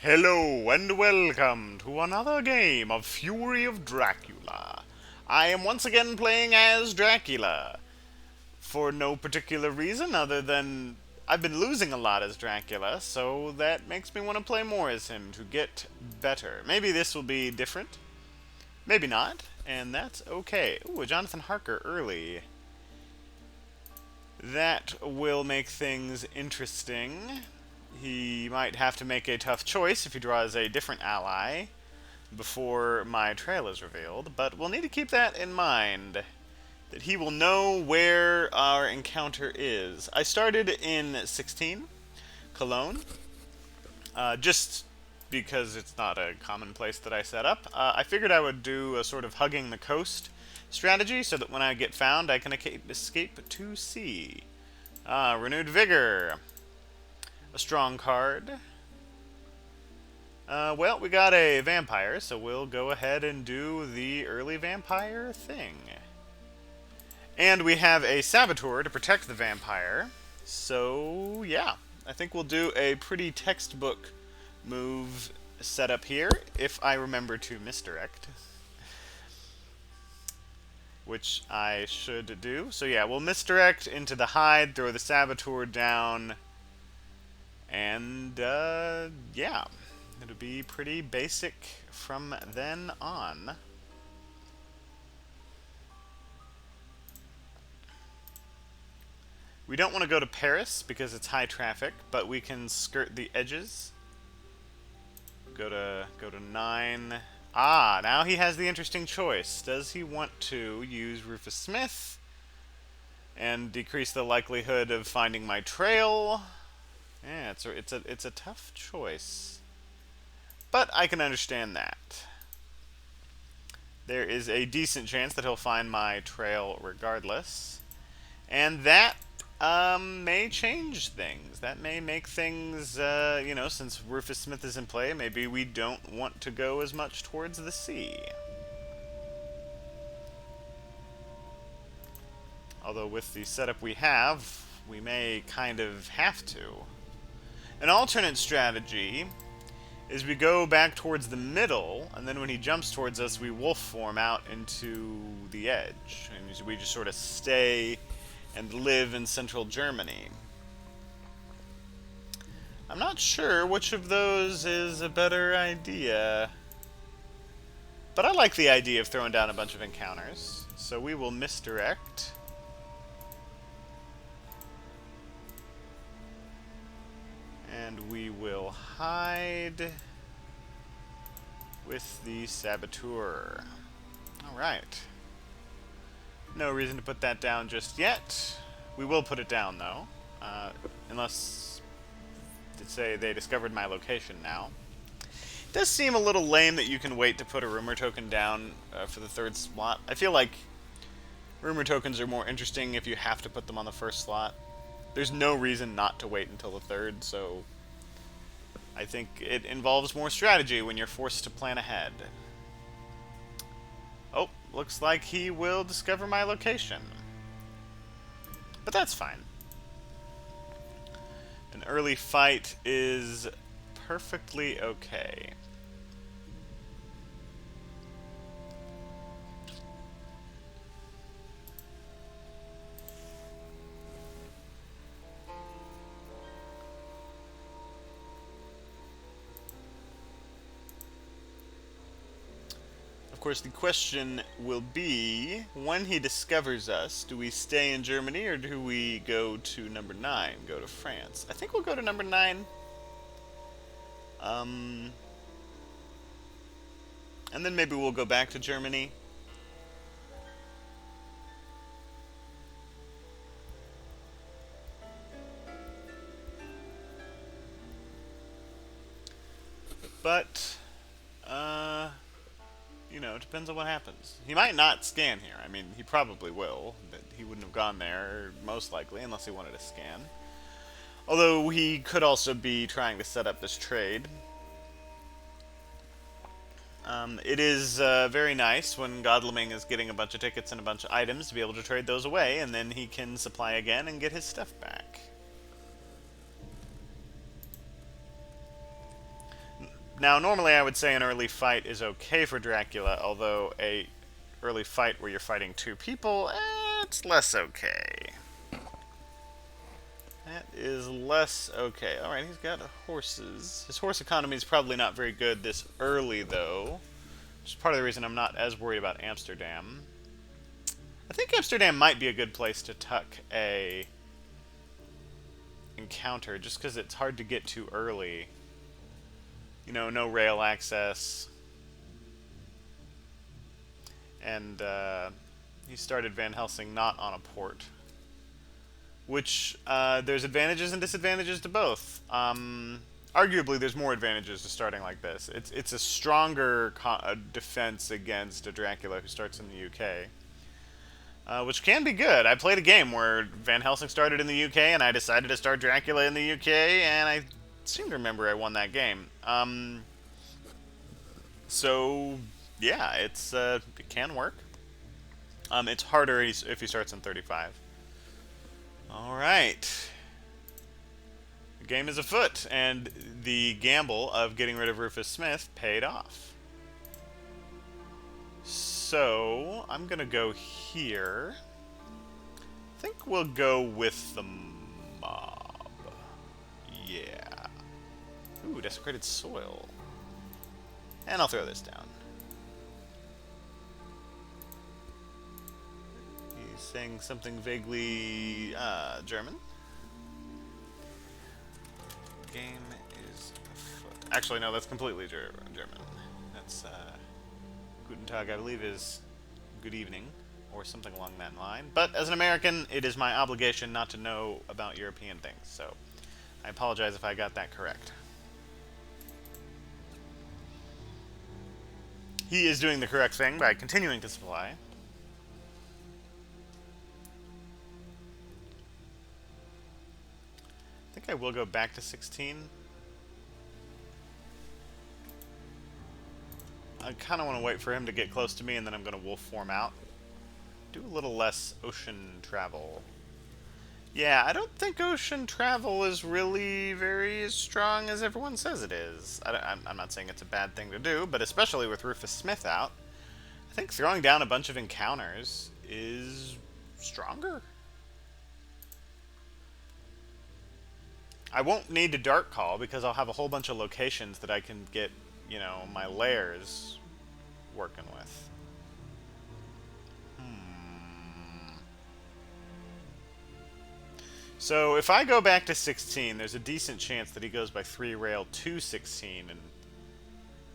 Hello and welcome to another game of Fury of Dracula. I am once again playing as Dracula, for no particular reason other than I've been losing a lot as Dracula, so that makes me want to play more as him to get better. Maybe this will be different, maybe not, and that's okay. Ooh, a Jonathan Harker early. That will make things interesting. He might have to make a tough choice if he draws a different ally before my trail is revealed, but we'll need to keep that in mind, that he will know where our encounter is. I started in 16, Cologne, just because it's not a common place that I set up. I figured I would do a sort of hugging the coast strategy so that when I get found I can escape to sea. Renewed Vigor. A strong card. Well, we got a vampire, so we'll go ahead and do the early vampire thing. And we have a saboteur to protect the vampire. So, yeah. I think we'll do a pretty textbook move setup here, if I remember to misdirect. Which I should do. So yeah, we'll misdirect into the hide, throw the saboteur down, and yeah, it'll be pretty basic from then on. We don't want to go to Paris because it's high traffic, but we can skirt the edges. Go to 9. Ah, now he has the interesting choice. Does he want to use Rufus Smith and decrease the likelihood of finding my trail? Yeah, it's a tough choice, but I can understand that. There is a decent chance that he'll find my trail regardless, and that may change things. That may make things, since Rufus Smith is in play, maybe we don't want to go as much towards the sea. Although with the setup we have, we may kind of have to. An alternate strategy is we go back towards the middle, and then when he jumps towards us, we wolf form out into the edge. And we just sort of stay and live in central Germany. I'm not sure which of those is a better idea, but I like the idea of throwing down a bunch of encounters. So we will misdirect. And we will hide with the saboteur. Alright. No reason to put that down just yet. We will put it down, though. Unless, to say they discovered my location now. It does seem a little lame that you can wait to put a rumor token down for the third slot. I feel like rumor tokens are more interesting if you have to put them on the first slot. There's no reason not to wait until the third, so I think it involves more strategy when you're forced to plan ahead. Oh, looks like he will discover my location. But that's fine. An early fight is perfectly okay. Of course, the question will be, when he discovers us, do we stay in Germany or do we go to number 9, go to France? I think we'll go to number 9. And then maybe we'll go back to Germany. But, it depends on what happens. He might not scan here. I mean, he probably will, but he wouldn't have gone there, most likely, unless he wanted to scan. Although he could also be trying to set up this trade. It is very nice when Godleming is getting a bunch of tickets and a bunch of items to be able to trade those away, and then he can supply again and get his stuff back. Now, normally I would say an early fight is okay for Dracula, although a early fight where you're fighting two people, it's less okay. That is less okay. Alright, he's got horses. His horse economy is probably not very good this early, though. Which is part of the reason I'm not as worried about Amsterdam. I think Amsterdam might be a good place to tuck a encounter, just because it's hard to get to early. You know, no rail access. And he started Van Helsing not on a port. Which, there's advantages and disadvantages to both. Arguably, there's more advantages to starting like this. It's a stronger defense against a Dracula who starts in the UK. Which can be good. I played a game where Van Helsing started in the UK, and I decided to start Dracula in the UK, and I seem to remember I won that game. So, yeah, it can work. It's harder if he starts in 35. Alright. The game is afoot, and the gamble of getting rid of Rufus Smith paid off. So, I'm gonna go here. I think we'll go with the mob. Yeah. Ooh, desecrated soil. And I'll throw this down. He's saying something vaguely German. Game is afoot. Actually, no, that's completely German. That's Guten Tag, I believe, is good evening, or something along that line. But as an American, it is my obligation not to know about European things, so I apologize if I got that correct. He is doing the correct thing by continuing to supply. I think I will go back to 16. I kind of want to wait for him to get close to me, and then I'm going to wolf form out. Do a little less ocean travel. Yeah, I don't think ocean travel is really very as strong as everyone says it is. I'm not saying it's a bad thing to do, but especially with Rufus Smith out, I think throwing down a bunch of encounters is stronger. I won't need to dark call because I'll have a whole bunch of locations that I can get, you know, my layers working with. So if I go back to 16, there's a decent chance that he goes by 3 rail to 16, and at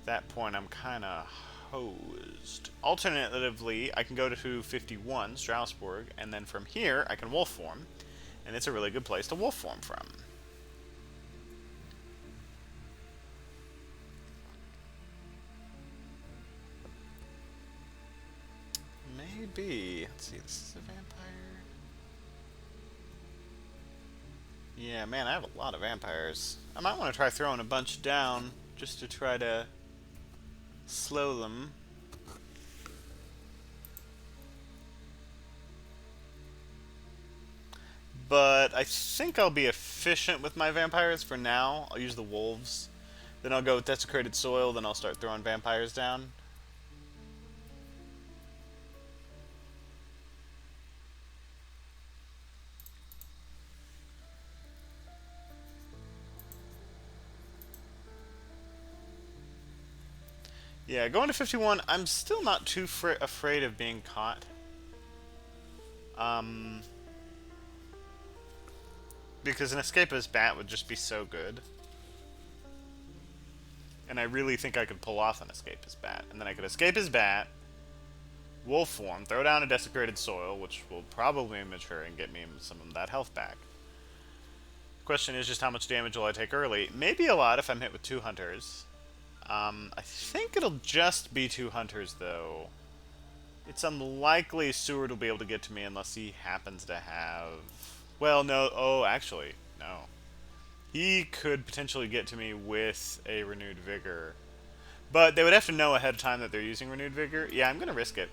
that point I'm kind of hosed. Alternatively, I can go to 51, Strasbourg, and then from here I can wolf form, and it's a really good place to wolf form from. Maybe. Let's see, this is a vampire. Yeah, man, I have a lot of vampires. I might want to try throwing a bunch down just to try to slow them. But I think I'll be efficient with my vampires for now. I'll use the wolves. Then I'll go with desecrated soil, then I'll start throwing vampires down. Yeah, going to 51, I'm still not too afraid of being caught. Because an escapist bat would just be so good. And I really think I could pull off an escapist bat. And then I could escape his bat, wolf form, throw down a desecrated soil, which will probably mature and get me some of that health back. The question is just how much damage will I take early? Maybe a lot if I'm hit with 2 hunters. I think it'll just be 2 hunters, though. It's unlikely Seward will be able to get to me unless he happens to have... Well, no. Oh, actually, no. He could potentially get to me with a Renewed Vigor. But they would have to know ahead of time that they're using Renewed Vigor. Yeah, I'm going to risk it.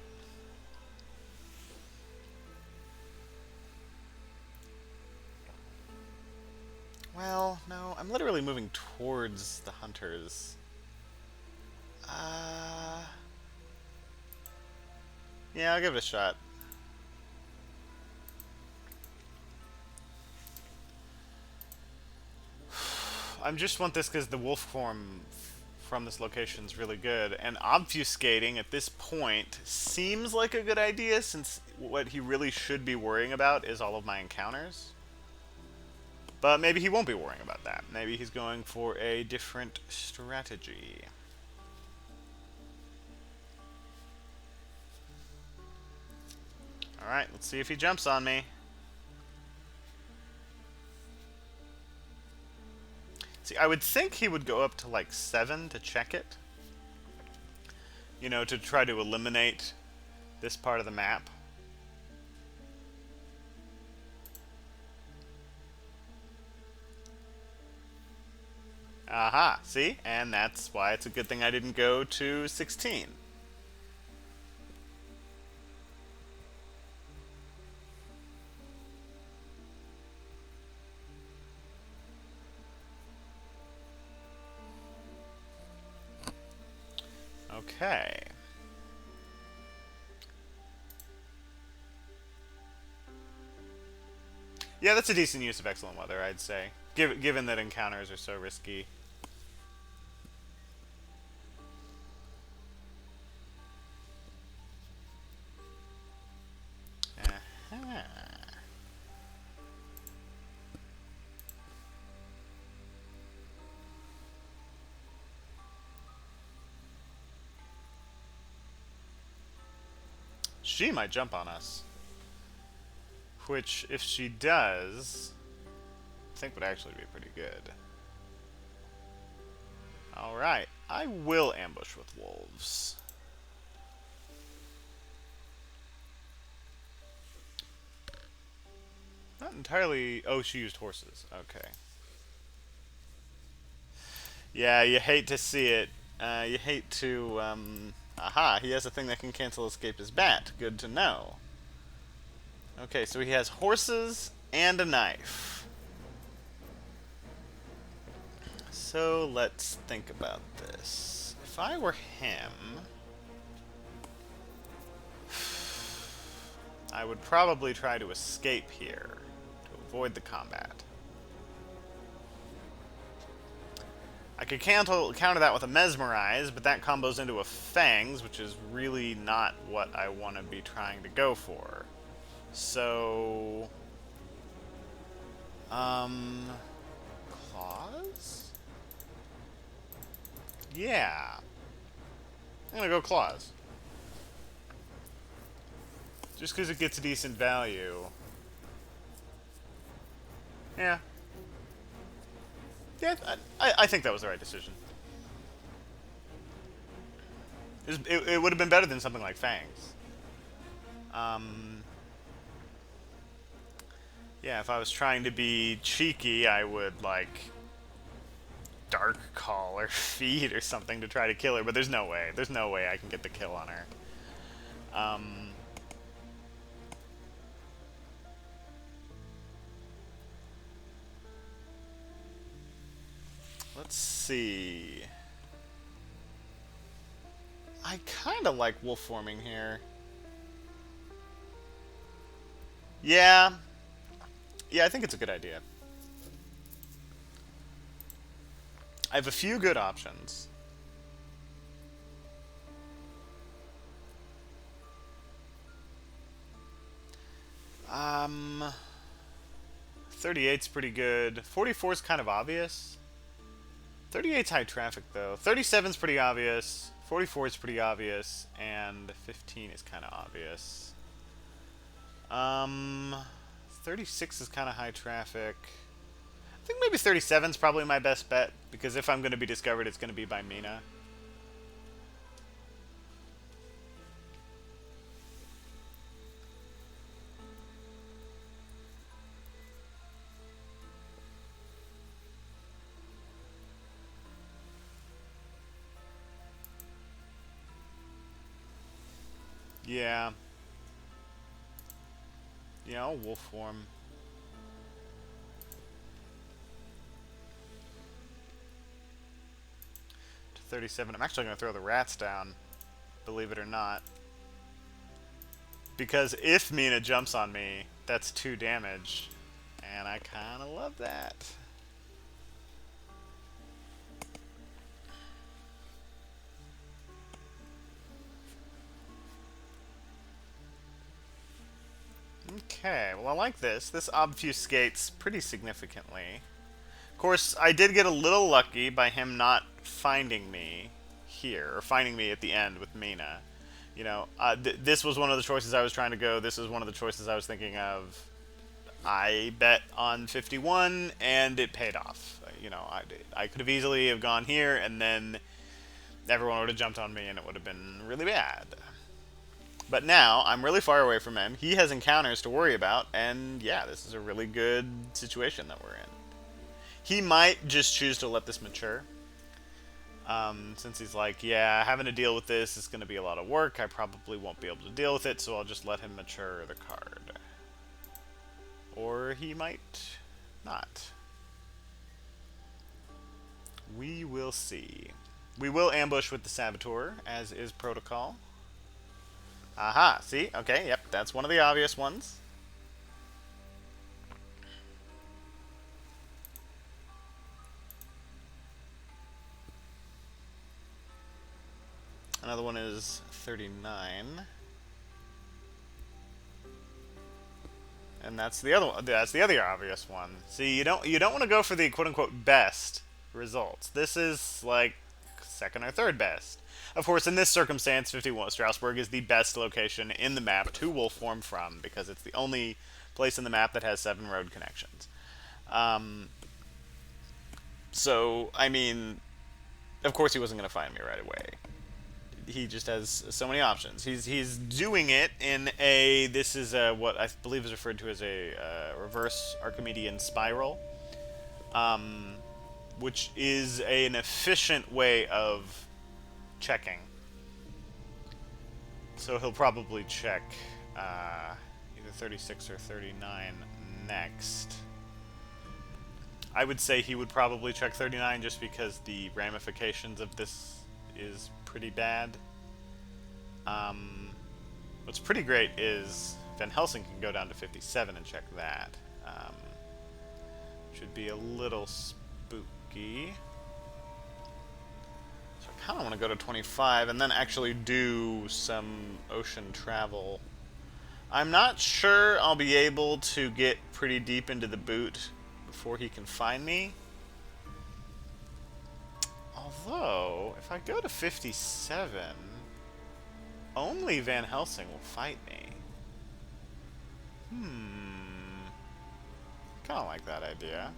Well, no. I'm literally moving towards the hunters. Uh, yeah, I'll give it a shot. I just want this because the wolf form from this location is really good, and obfuscating at this point seems like a good idea since what he really should be worrying about is all of my encounters. But maybe he won't be worrying about that. Maybe he's going for a different strategy. Alright, let's see if he jumps on me. See, I would think he would go up to like 7 to check it. You know, to try to eliminate this part of the map. Aha, see? And that's why it's a good thing I didn't go to 16. Okay. Yeah, that's a decent use of excellent weather, I'd say. Given that encounters are so risky. Aha. She might jump on us. Which, if she does, I think would actually be pretty good. Alright, I will ambush with wolves. Not entirely... Oh, she used horses. Okay. Yeah, you hate to see it. You hate to, Aha, he has a thing that can cancel escape his bat. Good to know. Okay, so he has horses and a knife. So let's think about this. If I were him, I would probably try to escape here to avoid the combat. I could counter that with a mesmerize, but that combos into a fangs, which is really not what I want to be trying to go for. So, claws? Yeah. I'm gonna go claws. Just because it gets a decent value. Yeah. Yeah, I think that was the right decision. It would have been better than something like fangs. Yeah, if I was trying to be cheeky, I would, like, dark call or feed or something to try to kill her, but there's no way. There's no way I can get the kill on her. Let's see. I kind of like wolf forming here. Yeah. Yeah, I think it's a good idea. I have a few good options. Um, 38's pretty good. 44's kind of obvious. 38's high traffic, though. 37's pretty obvious. 44's pretty obvious. And 15 is kind of obvious. 36 is kind of high traffic. I think maybe 37's probably my best bet, because if I'm going to be discovered, it's going to be by Mina. Yeah. Yeah, wolf form. 37. I'm actually going to throw the rats down, believe it or not. Because if Mina jumps on me, that's 2 damage. And I kind of love that. Okay, well I like this. This obfuscates pretty significantly. Of course, I did get a little lucky by him not finding me here, or finding me at the end with Mina. You know, this was one of the choices I was trying to go. This is one of the choices I was thinking of. I bet on 51, and it paid off. You know, I could have easily have gone here, and then everyone would have jumped on me, and it would have been really bad. But now, I'm really far away from him. He has encounters to worry about, and yeah, this is a really good situation that we're in. He might just choose to let this mature. Since he's like, yeah, having to deal with this is going to be a lot of work. I probably won't be able to deal with it, so I'll just let him mature the card. Or he might not. We will see. We will ambush with the Saboteur, as is protocol. Aha, see? Okay, yep, that's one of the obvious ones. Another one is 39. And that's the other one. That's the other obvious one. See, you don't want to go for the quote unquote best results. This is like second or third best. Of course, in this circumstance, 51 Strasbourg is the best location in the map to wolf form from, because it's the only place in the map that has 7 road connections. So, I mean, of course he wasn't going to find me right away. He just has so many options. He's doing it in a, this is a, what I believe is referred to as a reverse Archimedean spiral, which is an efficient way of checking. So he'll probably check either 36 or 39 next. I would say he would probably check 39 just because the ramifications of this is pretty bad. What's pretty great is Van Helsing can go down to 57 and check that. Should be a little spooky. So I kind of want to go to 25 and then actually do some ocean travel. I'm not sure I'll be able to get pretty deep into the boot before he can find me. Although, if I go to 57, only Van Helsing will fight me. Kind of like that idea.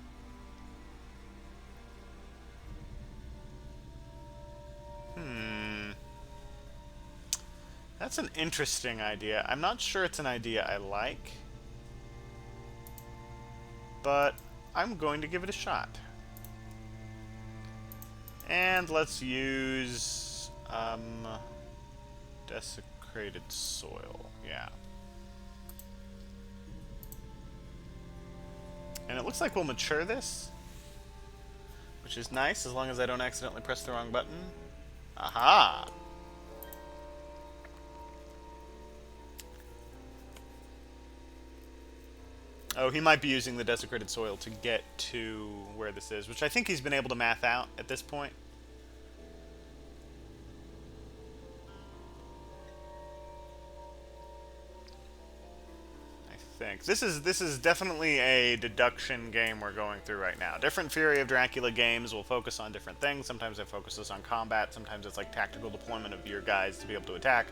That's an interesting idea. I'm not sure it's an idea I like, but I'm going to give it a shot. And let's use desecrated soil. Yeah. And it looks like we'll mature this, which is nice as long as I don't accidentally press the wrong button. Aha! Oh, he might be using the desecrated soil to get to where this is, which I think he's been able to math out at this point. Think this is definitely a deduction game we're going through right now. Different Fury of Dracula games will focus on different things. Sometimes it focuses on combat. Sometimes it's like tactical deployment of your guys to be able to attack.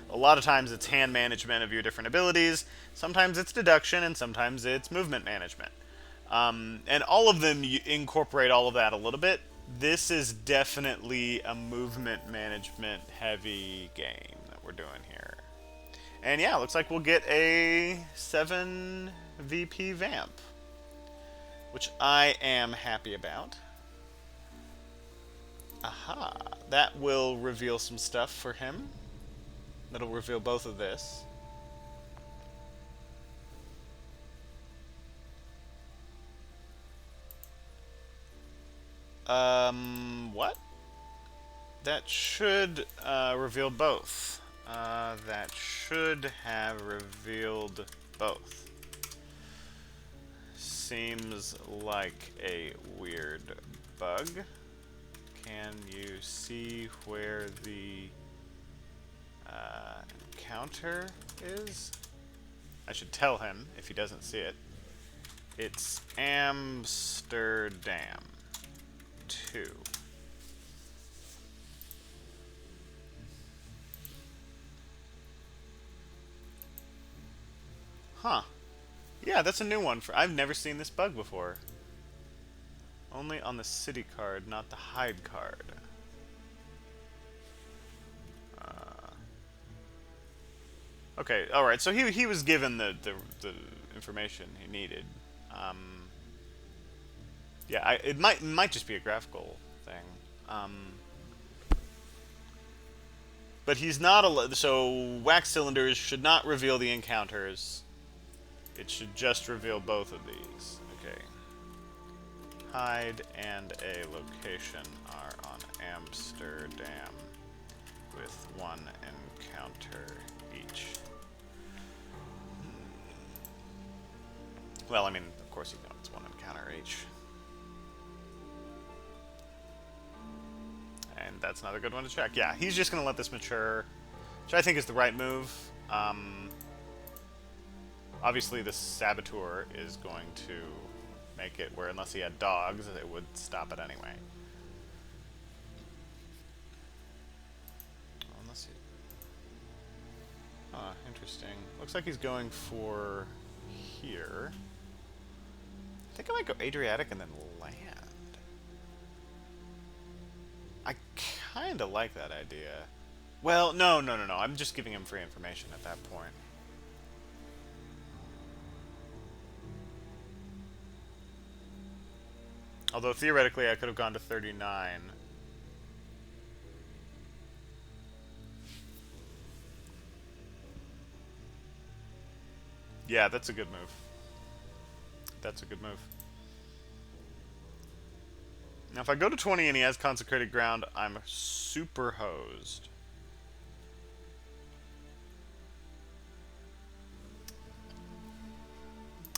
A lot of times it's hand management of your different abilities. Sometimes it's deduction, and sometimes it's movement management. And all of them incorporate all of that a little bit. This is definitely a movement management heavy game that we're doing here. And yeah, looks like we'll get a 7 VP Vamp, which I am happy about. Aha, that will reveal some stuff for him. That'll reveal both of this. What? That should reveal both. That should have revealed both. Seems like a weird bug. Can you see where the encounter is? I should tell him if he doesn't see it. It's Amsterdam 2. Huh. Yeah, that's a new one. I've never seen this bug before. Only on the city card, not the hide card. Okay, alright, so he was given the information he needed. Yeah, it might just be a graphical thing. But he's not so wax cylinders should not reveal the encounters. It should just reveal both of these. Okay. Hide and a location are on Amsterdam with one encounter each. Well, I mean, of course you know it's one encounter each. And that's another good one to check. Yeah, he's just going to let this mature, which I think is the right move. Obviously, the Saboteur is going to make it where unless he had dogs, it would stop it anyway. Unless he... Huh, interesting. Looks like he's going for here. I think I might go Adriatic and then land. I kind of like that idea. Well, no. I'm just giving him free information at that point. Although, theoretically, I could have gone to 39. Yeah, that's a good move. That's a good move. Now, if I go to 20 and he has Consecrated Ground, I'm super hosed.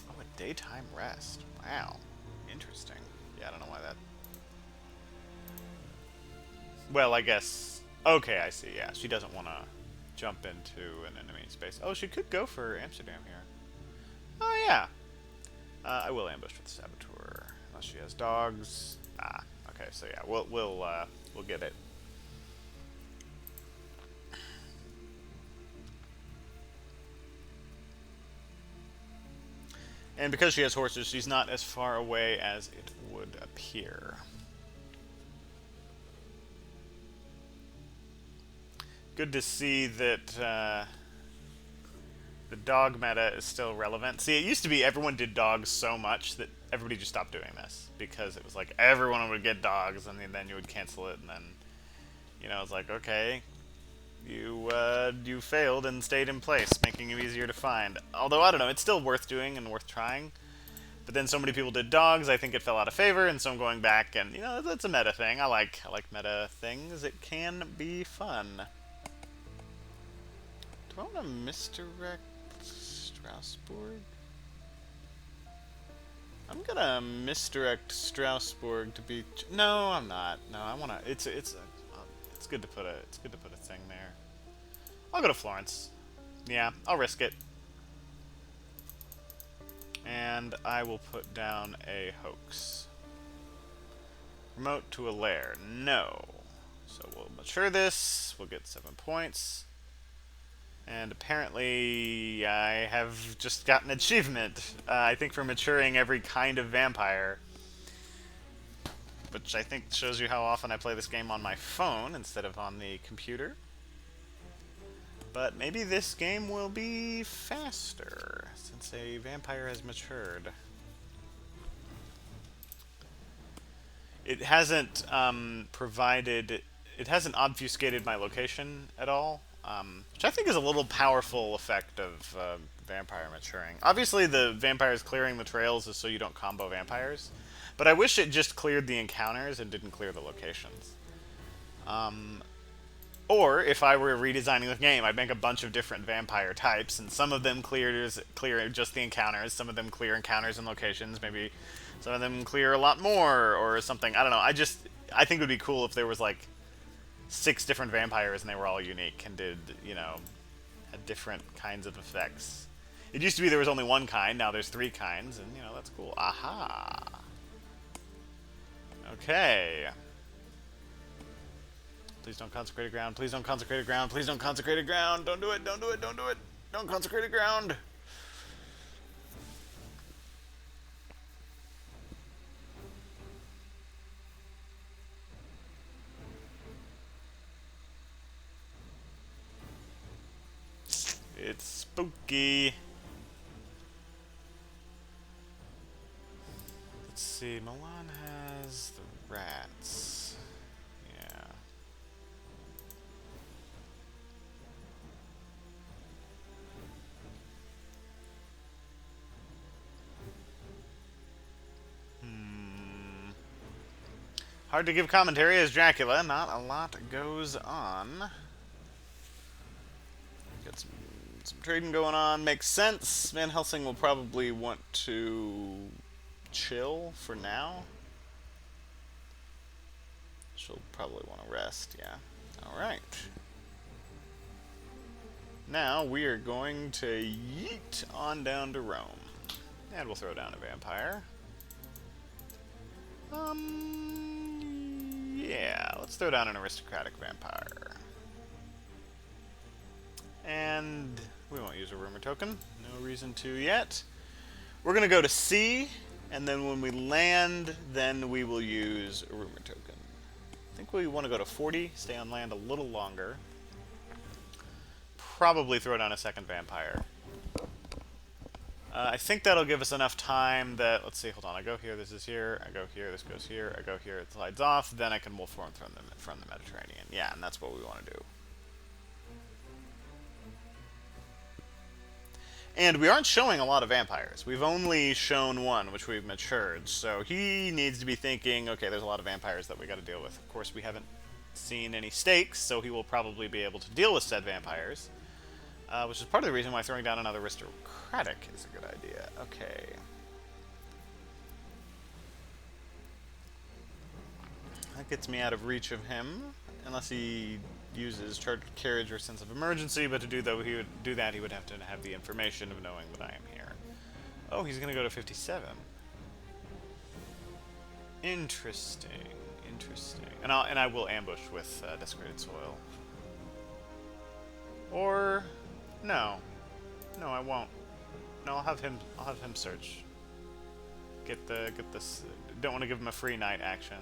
Oh, a daytime rest. Wow. Interesting. Yeah, I don't know why that... Well, I guess... Okay, I see. Yeah, she doesn't want to jump into an enemy space. Oh, she could go for Amsterdam here. Oh, yeah. I will ambush with the Saboteur. Unless she has dogs. Ah, okay, so yeah, we'll get it. And because she has horses, she's not as far away as it would appear. Good to see that the dog meta is still relevant. See, it used to be everyone did dogs so much that everybody just stopped doing this. Because it was like everyone would get dogs, and then you would cancel it, and then, you know, it's like, okay, you failed and stayed in place, making it easier to find. Although, I don't know, it's still worth doing and worth trying. But then so many people did dogs, I think it fell out of favor, and so I'm going back, and, you know, that's a meta thing. I like meta things. It can be fun. Do I want to misdirect Strasbourg? I'm gonna misdirect Strasbourg to be... No, I'm not. No, I wanna... It's good to put a thing there. I'll go to Florence. Yeah, I'll risk it. And I will put down a hoax. Remote to a lair. No. So we'll mature this. We'll get 7 points. And apparently I have just gotten an achievement, I think for maturing every kind of vampire. Which I think shows you how often I play this game on my phone instead of on the computer. But maybe this game will be faster, since a vampire has matured. It hasn't it hasn't obfuscated my location at all. Which I think is a little powerful effect of vampire maturing. Obviously, the vampires clearing the trails is so you don't combo vampires, but I wish it just cleared the encounters and didn't clear the locations. Or if I were redesigning the game, I'd make a bunch of different vampire types, and some of them clear just the encounters, some of them clear encounters and locations, maybe some of them clear a lot more or something. I don't know. I think it would be cool if there was like 6 different vampires and they were all unique and did, had different kinds of effects. It used to be there was only one kind, now there's 3 kinds, and that's cool. Aha. Okay. Please don't consecrate ground. Please don't consecrate ground. Please don't consecrate ground. Don't do it. Don't do it. Don't do it. Don't consecrate ground. It's spooky. Let's see. Milan has the rats. Yeah. Hard to give commentary as Dracula. Not a lot goes on. Got some trading going on. Makes sense. Van Helsing will probably want to chill for now. She'll probably want to rest, yeah. Alright. Now we are going to yeet on down to Rome. And we'll throw down a vampire. Yeah, let's throw down an aristocratic vampire. And we won't use a rumor token. No reason to yet. We're going to go to C, and then when we land, then we will use a rumor token. I think we want to go to 40, stay on land a little longer. Probably throw down a second vampire. I think that'll give us enough time that, let's see, hold on, I go here, this is here, I go here, this goes here, I go here, it slides off, then I can wolf form from the Mediterranean. Yeah, and that's what we want to do. And we aren't showing a lot of vampires. We've only shown one, which we've matured, so he needs to be thinking, okay, there's a lot of vampires that we got to deal with. Of course, we haven't seen any stakes, so he will probably be able to deal with said vampires. Which is part of the reason why throwing down another aristocratic is a good idea. Okay. That gets me out of reach of him, unless he uses charged carriage or sense of emergency, but to do that he would have to have the information of knowing that I am here. Oh, he's gonna go to 57. Interesting. Interesting. And I will ambush with desecrated soil. Or no, I won't. No, I'll have him search. Get this. Don't want to give him a free night action.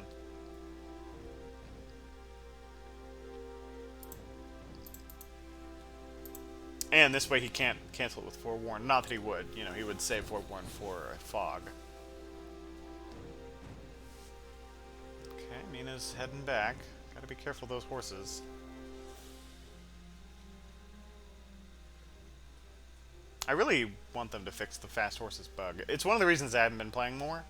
And this way he can't cancel it with Forewarn. Not that he would. He would save Forewarn for Fog. Okay, Mina's heading back. Gotta be careful of those horses. I really want them to fix the fast horses bug. It's one of the reasons I haven't been playing more.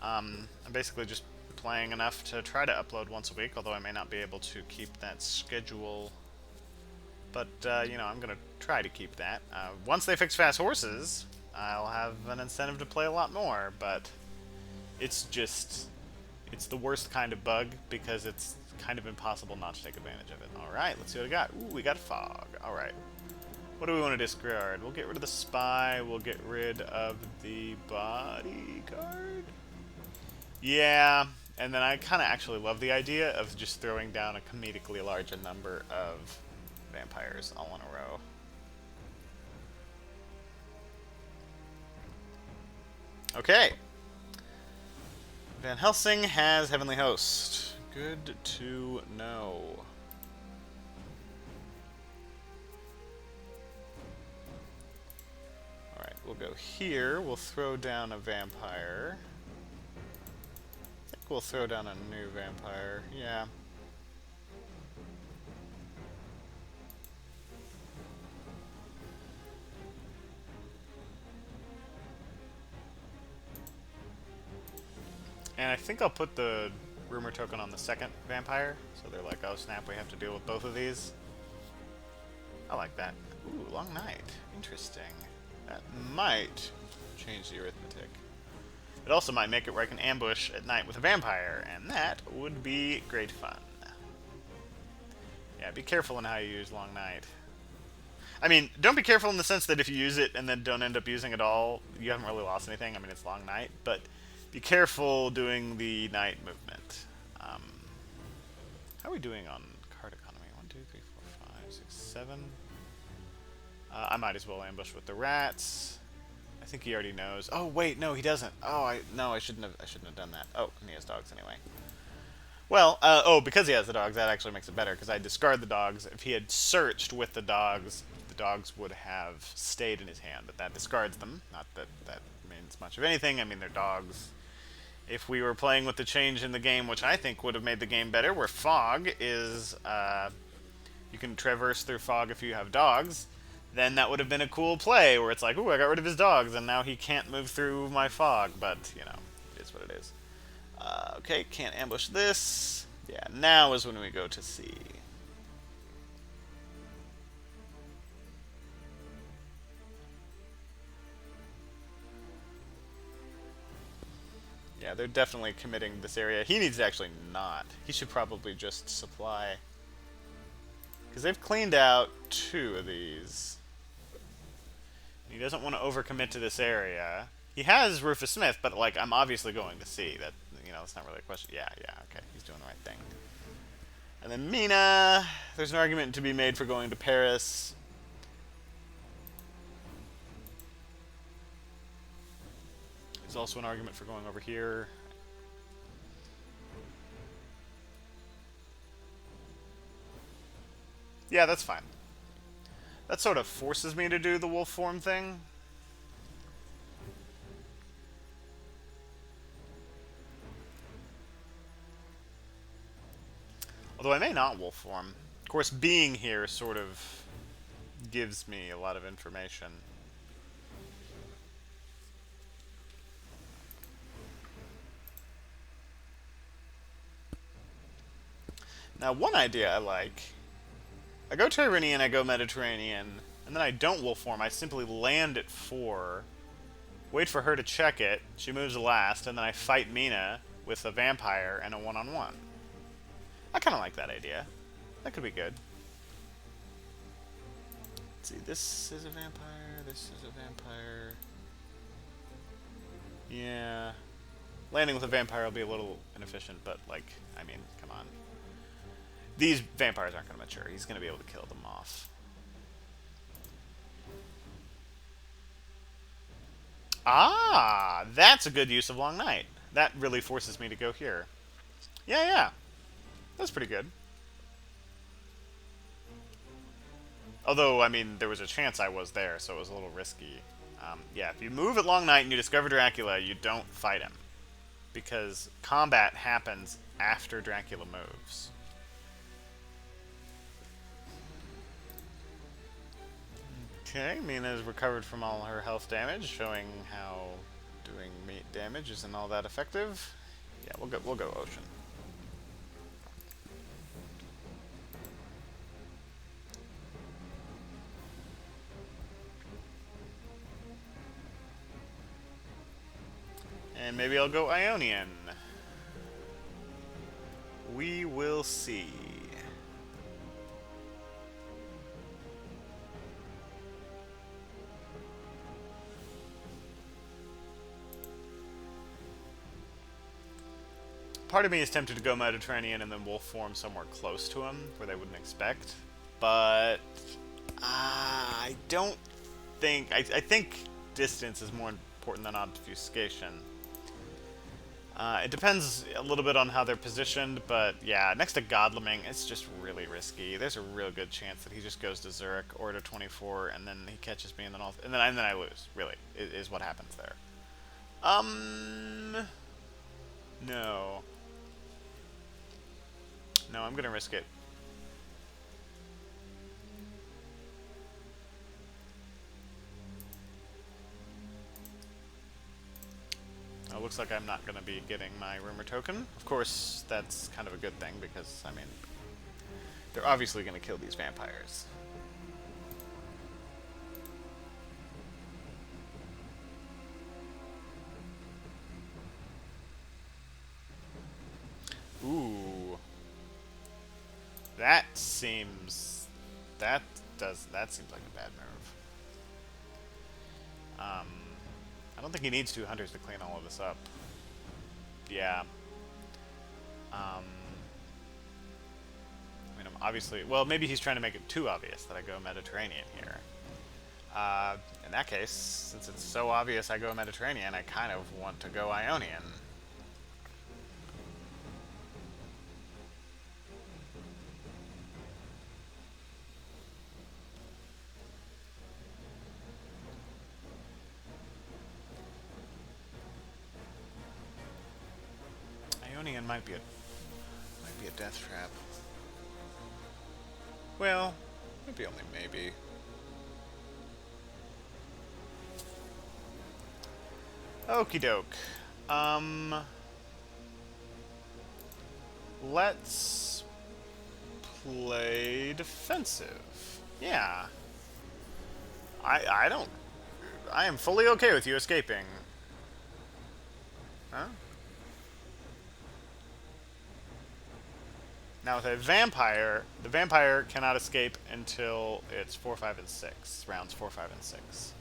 I'm basically just playing enough to try to upload once a week, although I may not be able to keep that schedule. But, I'm going to try to keep that. Once they fix fast horses, I'll have an incentive to play a lot more, but it's the worst kind of bug because it's kind of impossible not to take advantage of it. Alright, let's see what we got. Ooh, we got Fog. Alright. What do we want to discard? We'll get rid of the spy. We'll get rid of the bodyguard. Yeah, and then I kind of actually love the idea of just throwing down a comedically large number of vampires all in a row. Okay. Van Helsing has Heavenly Host. Good to know. We'll go here, we'll throw down a vampire. I think we'll throw down a new vampire, yeah. And I think I'll put the rumor token on the second vampire. So they're like, oh snap, we have to deal with both of these. I like that. Ooh, long night. Interesting. That might change the arithmetic. It also might make it where I can ambush at night with a vampire, and that would be great fun. Yeah, be careful in how you use long night. I mean, don't be careful in the sense that if you use it and then don't end up using it all, you haven't really lost anything. I mean, it's long night, but be careful doing the night movement. How are we doing on card economy? 1, 2, 3, 4, 5, 6, 7. I might as well ambush with the rats. I think he already knows. Oh wait, no, he doesn't. Oh, I shouldn't have done that. Oh, and he has dogs anyway. Well, because he has the dogs, that actually makes it better, because I discard the dogs. If he had searched with the dogs would have stayed in his hand, but that discards them. Not that that means much of anything. I mean, they're dogs. If we were playing with the change in the game, which I think would have made the game better, where fog is, you can traverse through fog if you have dogs, then that would have been a cool play, where it's like, ooh, I got rid of his dogs, and now he can't move through my fog, but, you know, it is what it is. Okay, can't ambush this. Yeah, now is when we go to C. Yeah, they're definitely committing this area. He needs to actually not. He should probably just supply. Because they've cleaned out 2 of these. He doesn't want to overcommit to this area. He has Rufus Smith, but, like, I'm obviously going to C. That, you know, that's not really a question. Yeah, okay. He's doing the right thing. And then Mina. There's an argument to be made for going to Paris. There's also an argument for going over here. Yeah, that's fine. That sort of forces me to do the wolf form thing. Although I may not wolf form. Of course, being here sort of gives me a lot of information. Now, one idea I like. I go Tyrrhenian, I go Mediterranean, and then I don't wolf form. I simply land at 4, wait for her to check it, she moves last, and then I fight Mina with a vampire and a one-on-one. I kind of like that idea. That could be good. Let's see, this is a vampire, this is a vampire. Yeah. Landing with a vampire will be a little inefficient, but, like, I mean, come on. These vampires aren't going to mature. He's going to be able to kill them off. Ah, that's a good use of Long Night. That really forces me to go here. Yeah. That's pretty good. Although, I mean, there was a chance I was there, so it was a little risky. Yeah, if you move at Long Night and you discover Dracula, you don't fight him. Because combat happens after Dracula moves. Okay, Mina's recovered from all her health damage, showing how doing meat damage isn't all that effective. Yeah, we'll go Ocean. And maybe I'll go Ionian. We will see. Part of me is tempted to go Mediterranean and then wolf form somewhere close to him, where they wouldn't expect. But I don't think... I think distance is more important than obfuscation. It depends a little bit on how they're positioned, but yeah, next to Godleming, it's just really risky. There's a real good chance that he just goes to Zurich or to 24, and then he catches me, and then I lose. Really, is what happens there. No. No, I'm gonna risk it. looks like I'm not going to be getting my rumor token. Of course, that's kind of a good thing because, I mean, they're obviously going to kill these vampires. Ooh. That seems... That seems like a bad move. I don't think he needs 2 hunters to clean all of this up. Yeah. I mean, I'm obviously... Well, maybe he's trying to make it too obvious that I go Mediterranean here. In that case, since it's so obvious I go Mediterranean, I kind of want to go Ionian. Ionian might be a death trap. Well, maybe only maybe. Okie doke. Let's play defensive. Yeah. I don't... I am fully okay with you escaping. Huh? Now with a vampire, the vampire cannot escape until it's 4, 5, and 6. Rounds 4, 5, and 6.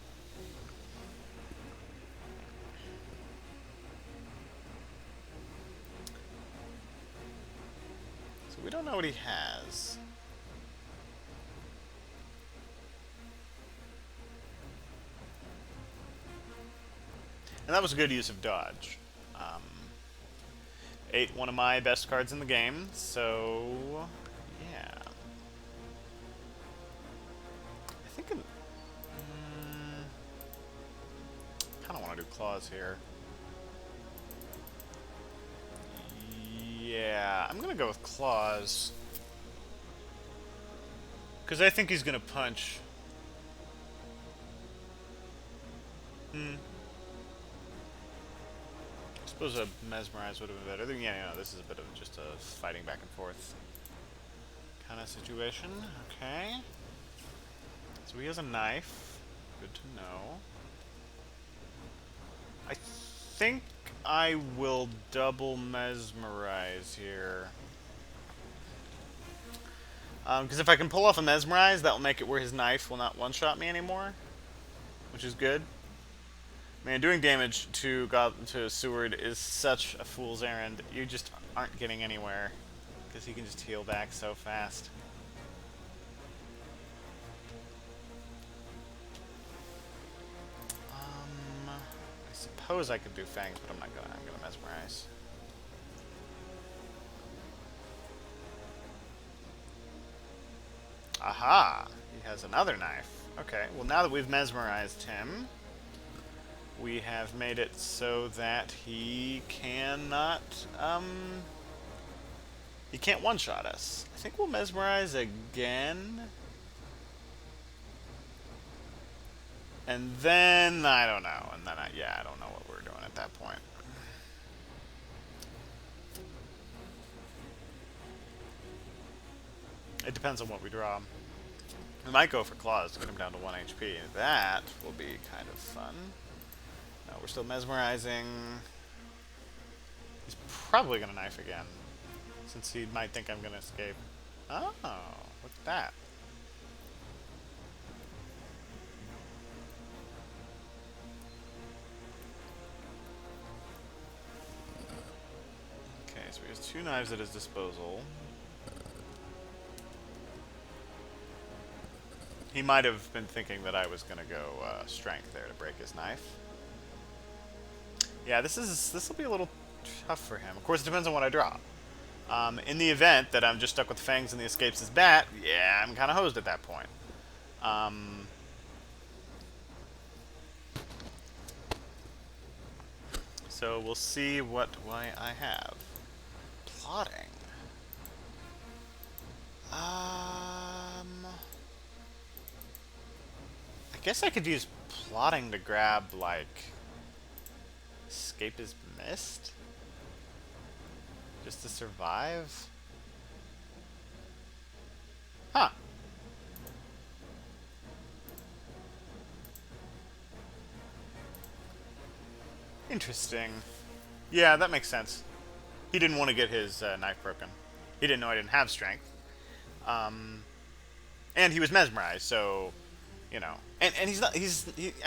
So we don't know what he has. And that was a good use of dodge. 8, one of my best cards in the game, so yeah. I think I kind of want to do claws here. Yeah, I'm gonna go with claws because I think he's gonna punch. I suppose a mesmerize would have been better. Yeah, no, this is a bit of just a fighting back and forth kind of situation. Okay. So he has a knife. Good to know. I think I will double mesmerize here. Because if I can pull off a mesmerize, that will make it where his knife will not one-shot me anymore, which is good. Man, doing damage to Seward is such a fool's errand. You just aren't getting anywhere because he can just heal back so fast. I suppose I could do fangs, but I'm not going. I'm gonna mesmerize. Aha! He has another knife. Okay. Well, now that we've mesmerized him, we have made it so that he cannot, he can't one-shot us. I think we'll mesmerize again. And then, I don't know. And then, I don't know what we're doing at that point. It depends on what we draw. We might go for claws to get him down to 1 HP. That will be kind of fun. No, we're still mesmerizing. He's probably going to knife again, since he might think I'm going to escape. Oh, look at that. Okay, so he has 2 knives at his disposal. He might have been thinking that I was going to go strength there to break his knife. Yeah, this will be a little tough for him. Of course, it depends on what I draw. In the event that I'm just stuck with fangs and the escapes his bat, yeah, I'm kind of hosed at that point. So we'll see what I have. Plotting. I guess I could use plotting to grab, like, escape his missed? Just to survive? Huh. Interesting. Yeah, that makes sense. He didn't want to get his knife broken. He didn't know I didn't have strength. And he was mesmerized, so you know. And he's not. I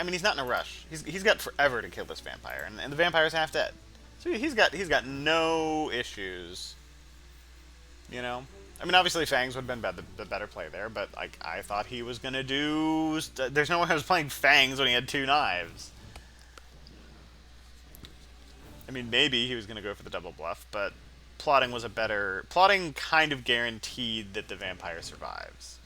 mean, he's not in a rush. He's got forever to kill this vampire, and the vampire's half dead. So he's got no issues. You know. I mean, obviously Fangs would have been the better play there, but like I thought he was gonna do. There's no one who was playing Fangs when he had two knives. I mean, maybe he was gonna go for the double bluff, but plotting kind of guaranteed that the vampire survives,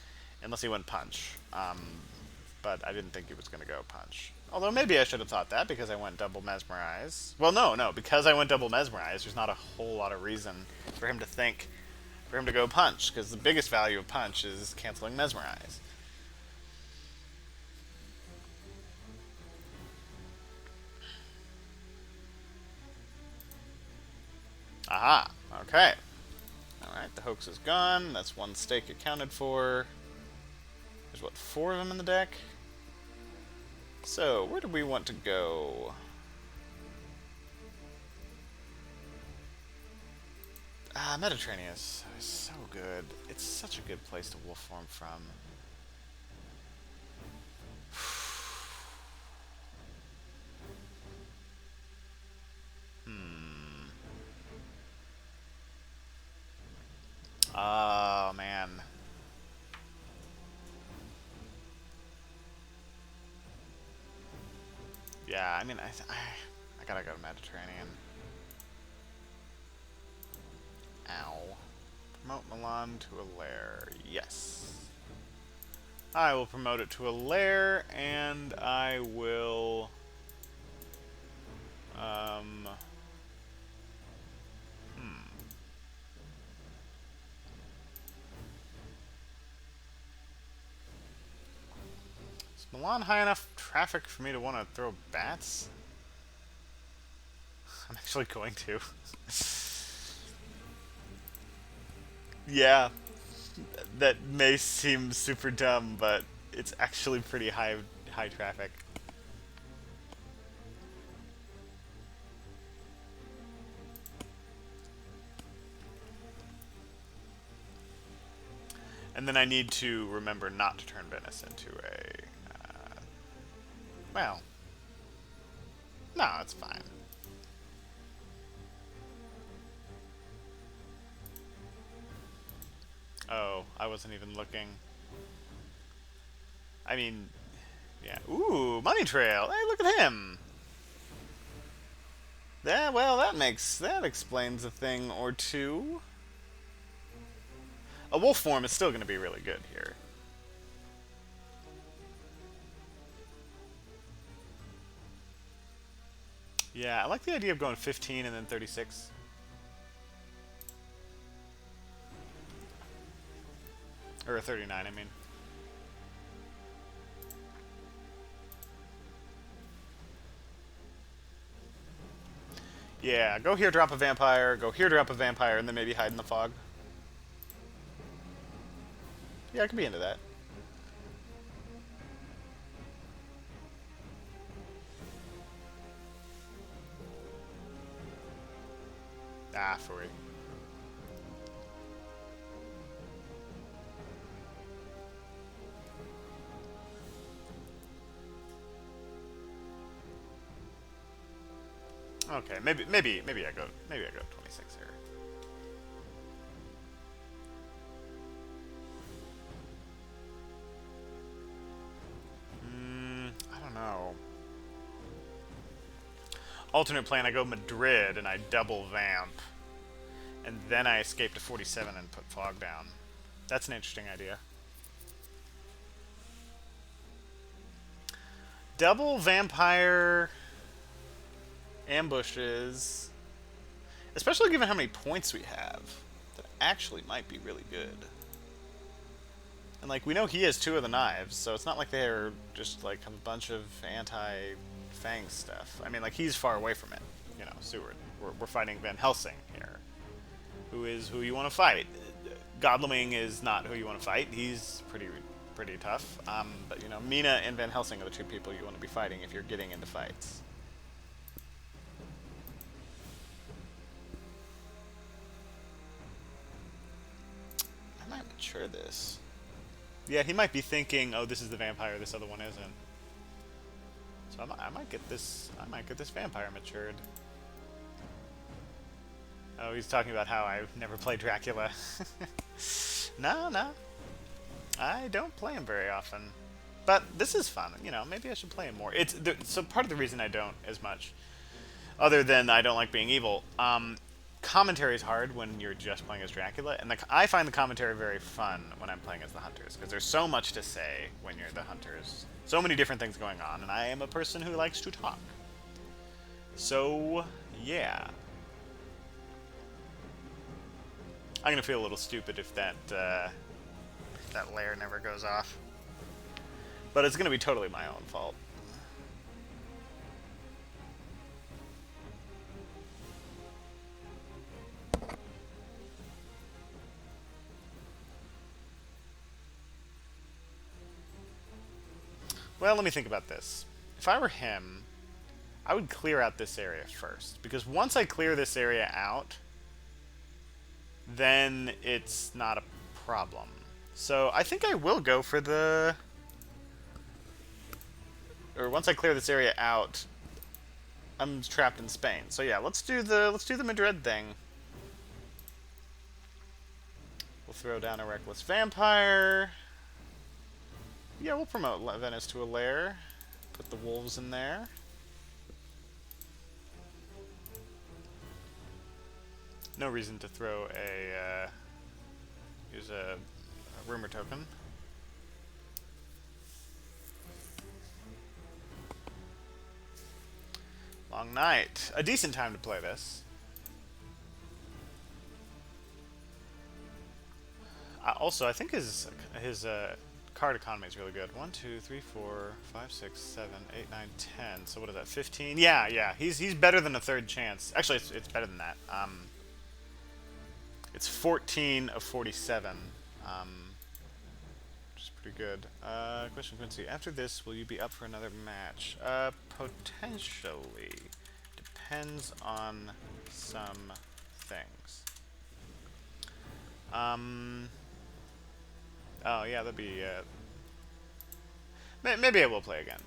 unless he went punch. But I didn't think he was gonna go punch. Although maybe I should have thought that because I went double mesmerize. Well, no, because I went double mesmerize, there's not a whole lot of reason for him to go punch, because the biggest value of punch is canceling mesmerize. Aha. Okay. Alright, the hoax is gone. That's one stake accounted for. There's, what, 4 of them in the deck? So, where do we want to go? Mediterranean is so good. It's such a good place to wolf form from. Oh, man. Yeah, I mean, I gotta go to Mediterranean. Ow. Promote Milan to a lair. Yes. I will promote it to a lair, and I will... Is Milan high enough traffic for me to want to throw bats? I'm actually going to. Yeah, that may seem super dumb, but it's actually pretty high traffic. And then I need to remember not to turn Venice into a... well... no, it's fine. Oh, I wasn't even looking. I mean... yeah. Ooh, Money Trail! Hey, look at him! Yeah, well, that explains a thing or two. A wolf form is still going to be really good here. Yeah, I like the idea of going 15 and then 36. Or 39, I mean. Yeah, go here, drop a vampire, go here, drop a vampire, and then maybe hide in the fog. Yeah, I could be into that. Ah, furry. Okay, maybe I go 26 here. I don't know. Alternate plan, I go Madrid and I double vamp. And then I escape to 47 and put fog down. That's an interesting idea. Double vampire ambushes, especially given how many points we have, that actually might be really good. And like, we know he has 2 of the knives, so it's not like they're just like a bunch of anti-Fang stuff. I mean, like, he's far away from it, you know, Seward. We're fighting Van Helsing here, who is who you want to fight. Godleming is not who you want to fight. He's pretty tough. But you know, Mina and Van Helsing are the two people you want to be fighting if you're getting into fights. I might mature this. Yeah, he might be thinking, "Oh, this is the vampire. This other one isn't." So I might get this. I might get this vampire matured. Oh, he's talking about how I've never played Dracula. No, no. I don't play him very often. But this is fun. You know, maybe I should play him more. So part of the reason I don't as much, other than I don't like being evil, commentary is hard when you're just playing as Dracula, and I find the commentary very fun when I'm playing as the Hunters, because there's so much to say when you're the Hunters. So many different things going on, and I am a person who likes to talk. So, yeah. I'm gonna feel a little stupid if that layer never goes off. But it's gonna be totally my own fault. Well, let me think about this. If I were him, I would clear out this area first. Because once I clear this area out, then it's not a problem. So I think I will go for the... Or once I clear this area out, I'm trapped in Spain. So yeah, let's do the Madrid thing. We'll throw down a reckless vampire. Yeah, we'll promote Venice to a lair. Put the wolves in there. No reason to throw a use a rumor token. Long night. A decent time to play this. Also, I think his card economy is really good. 1, 2, 3, 4, 5, 6, 7, 8, 9, 10. So what is that? 15? Yeah, yeah. He's better than a third chance. Actually, it's better than that. It's 14 of 47. Which is pretty good. Question, Quincy. After this, will you be up for another match? Potentially. Depends on some things. Oh, yeah, that'd be, maybe I will play again.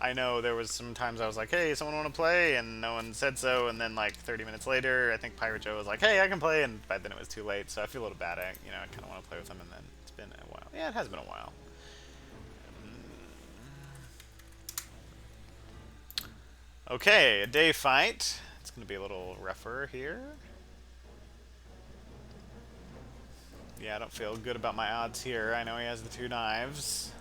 I know there was some times I was like, hey, someone want to play? And no one said so, and then, like, 30 minutes later, I think Pirate Joe was like, hey, I can play, and by then it was too late, so I feel a little bad. I kind of want to play with him, and then it's been a while. Yeah, it has been a while. Okay, a day fight. It's going to be a little rougher here. Yeah, I don't feel good about my odds here. I know he has the 2 knives.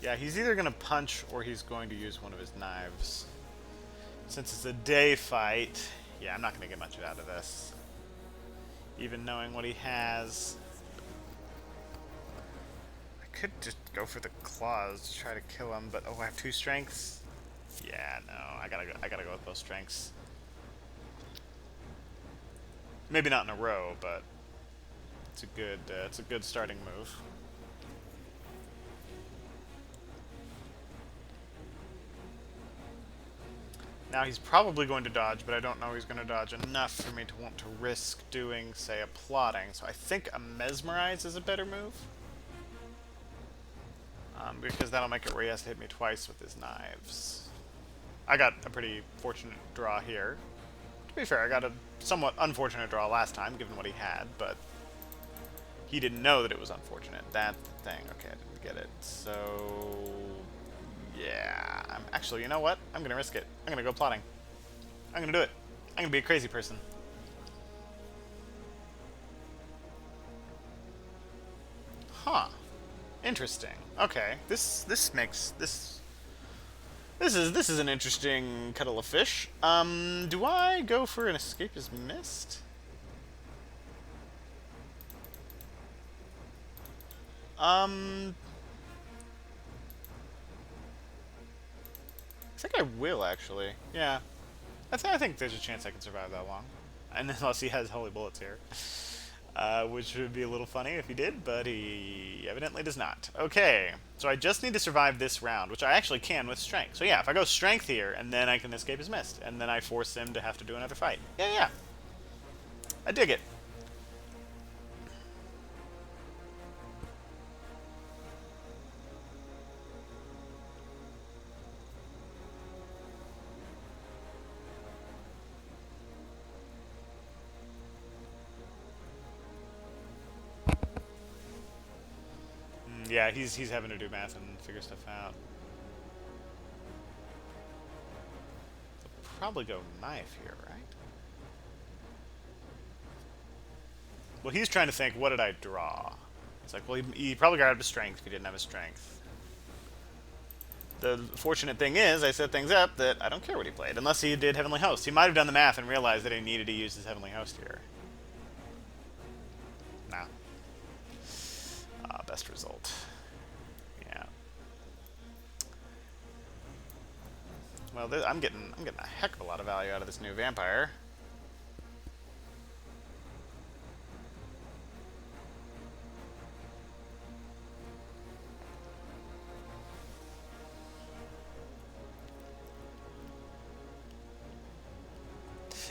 Yeah, he's either going to punch or he's going to use one of his knives. Since it's a day fight, yeah, I'm not going to get much out of this. Even knowing what he has. I could just go for the claws to try to kill him, but oh, I have 2 strengths? Yeah, no, I gotta go with those strengths. Maybe not in a row, but it's a good starting move. Now he's probably going to dodge, but I don't know he's going to dodge enough for me to want to risk doing, say, a plotting. So I think a mesmerize is a better move. Because that'll make it where he has to hit me twice with his knives. I got a pretty fortunate draw here. To be fair, I got a somewhat unfortunate draw last time, given what he had, but he didn't know that it was unfortunate. That's the thing. Okay, I didn't get it. So... yeah, actually, you know what? I'm gonna risk it. I'm gonna go plotting. I'm gonna do it. I'm gonna be a crazy person. Huh. Interesting. Okay. This makes this This is an interesting kettle of fish. Do I go for an escape is missed? Um, I think I will actually. Yeah, I think there's a chance I can survive that long, and unless he has holy bullets here, which would be a little funny if he did, but he evidently does not. Okay, so I just need to survive this round, which I actually can with strength. So yeah, if I go strength here, and then I can escape his mist, and then I force him to have to do another fight. Yeah, yeah, I dig it. Yeah, he's having to do math and figure stuff out. Probably go knife here, right? Well, he's trying to think, what did I draw? It's like, well, he probably got out of strength if he didn't have a strength. The fortunate thing is, I set things up that I don't care what he played, unless he did Heavenly Host. He might have done the math and realized that he needed to use his Heavenly Host here. Nah. Best result. Yeah. Well, I'm getting a heck of a lot of value out of this new vampire.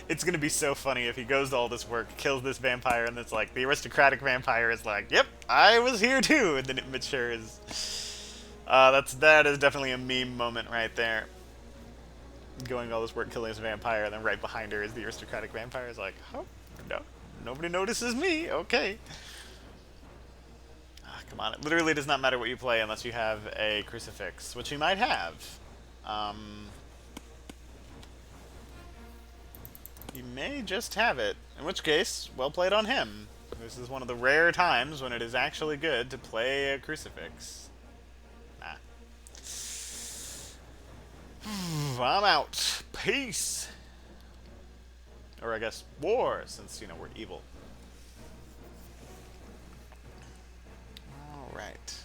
It's gonna be so funny if he goes to all this work, kills this vampire, and it's like the aristocratic vampire is like, "Yep, I was here too," and then it matures. That is definitely a meme moment right there. Going all this work killing this vampire, and then right behind her is the aristocratic vampire. Is like, oh no, nobody notices me. Okay. Come on, it literally does not matter what you play unless you have a crucifix, which you might have. You may just have it, in which case, well played on him. This is one of the rare times when it is actually good to play a crucifix. Nah. I'm out. Peace. Or I guess war, since, we're evil. Alright.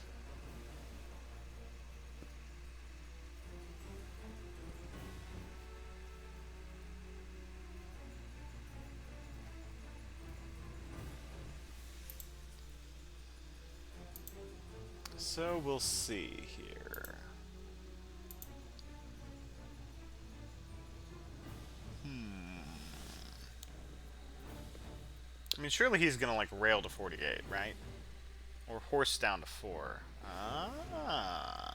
So we'll see here. I mean, surely he's gonna, like, rail to 48, right? Or horse down to 4. Ah.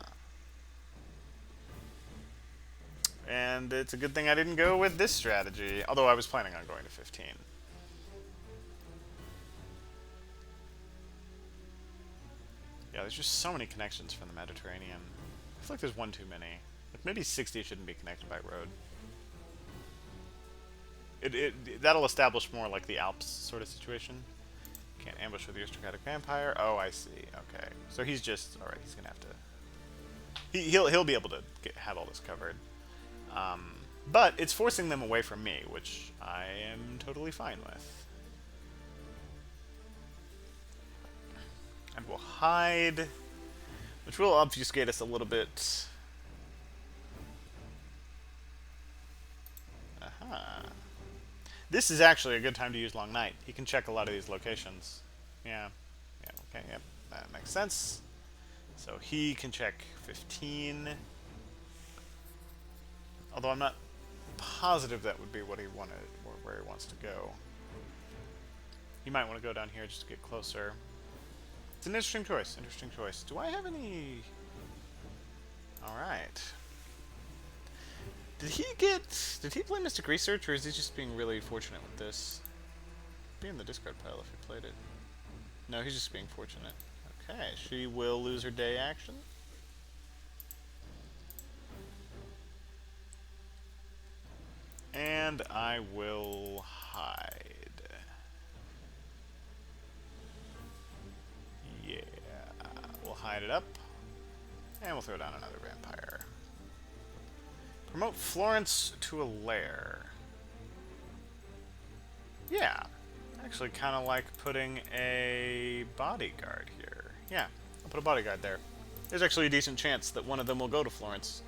And it's a good thing I didn't go with this strategy, although I was planning on going to 15. Yeah, there's just so many connections from the Mediterranean. I feel like there's one too many. Like maybe 60 shouldn't be connected by road. That'll establish more like the Alps sort of situation. Can't ambush with the aristocratic vampire. Oh, I see. Okay, so he's just all right. He's gonna have to. He'll be able to have all this covered. But it's forcing them away from me, which I am totally fine with. And we'll hide, which will obfuscate us a little bit. Aha. This is actually a good time to use Long Night. He can check a lot of these locations. Yeah. Yeah, okay, yep. That makes sense. So he can check 15. Although I'm not positive that would be what he wanted, or where he wants to go. He might want to go down here just to get closer. It's an interesting choice. Interesting choice. Do I have any... Alright. Did he play Mystic Research, or is he just being really fortunate with this? Be in the discard pile if he played it. No, he's just being fortunate. Okay, she will lose her day action. And I will hide. Yeah, we'll hide it up. And we'll throw down another vampire. Promote Florence to a lair. Yeah. Actually kind of like putting a bodyguard here. Yeah, I'll put a bodyguard there. There's actually a decent chance that one of them will go to Florence.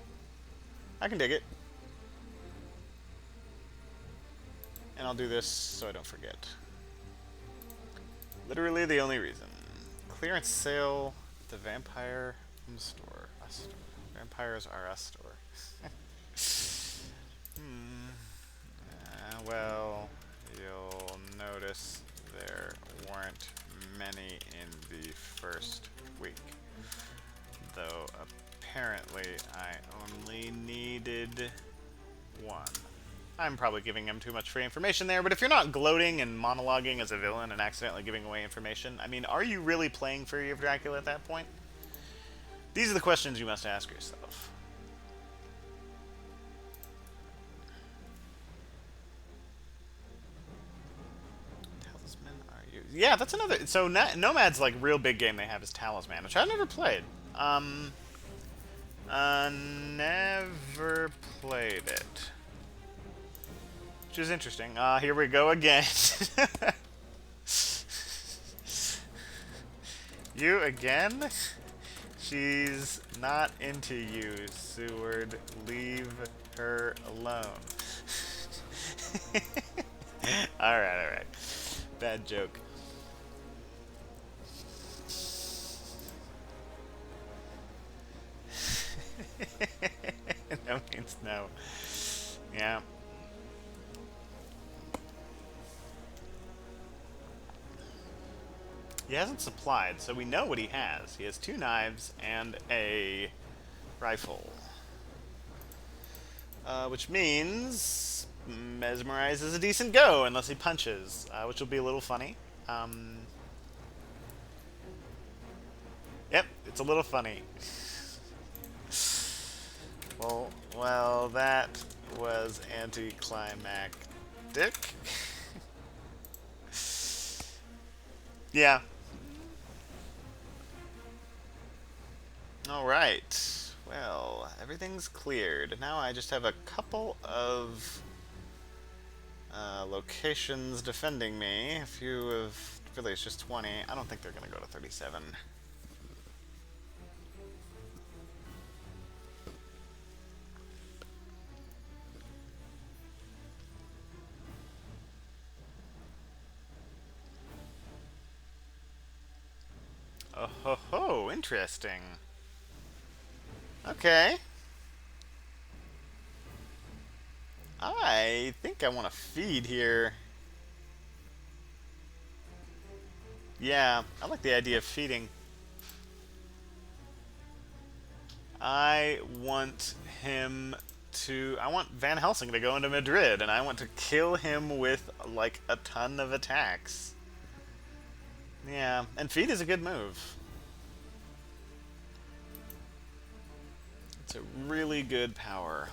I can dig it. And I'll do this so I don't forget. Literally the only reason. Clearance sale at the Vampire store. Us store. Vampires are us store. Well, you'll notice there weren't many in the first week. Though apparently I only needed one. I'm probably giving him too much free information there, but if you're not gloating and monologuing as a villain and accidentally giving away information, I mean, are you really playing Fury of Dracula at that point? These are the questions you must ask yourself. Talisman are you? Yeah, that's another. So Nomad's like real big game they have is Talisman, which I've never played. Never played it. Which is interesting. Here we go again. You again? She's not into you, Seward. Leave her alone. Alright. Bad joke. No means no. Yeah. He hasn't supplied, so we know what he has. He has 2 knives and a rifle. Which means Mesmerize is a decent go, unless he punches, which will be a little funny. Yep, it's a little funny. Well, that was anticlimactic. Yeah. Alright. Well, everything's cleared. Now I just have a couple of locations defending me. A few of... Really, it's just 20. I don't think they're going to go to 37. Oh ho ho, interesting. Okay. I think I want to feed here. Yeah, I like the idea of feeding. I want Van Helsing to go into Madrid, and I want to kill him with, like, a ton of attacks. Yeah, and feed is a good move. It's a really good power.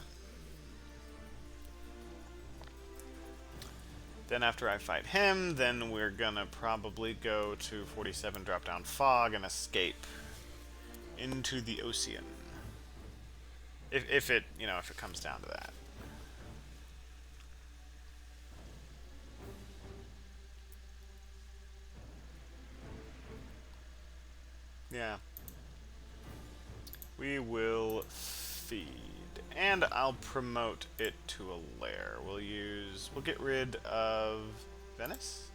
Then after I fight him, then we're gonna probably go to 47, drop down Fog, and escape into the ocean. If it comes down to that. Yeah. We will feed. And I'll promote it to a lair. We'll get rid of Venice.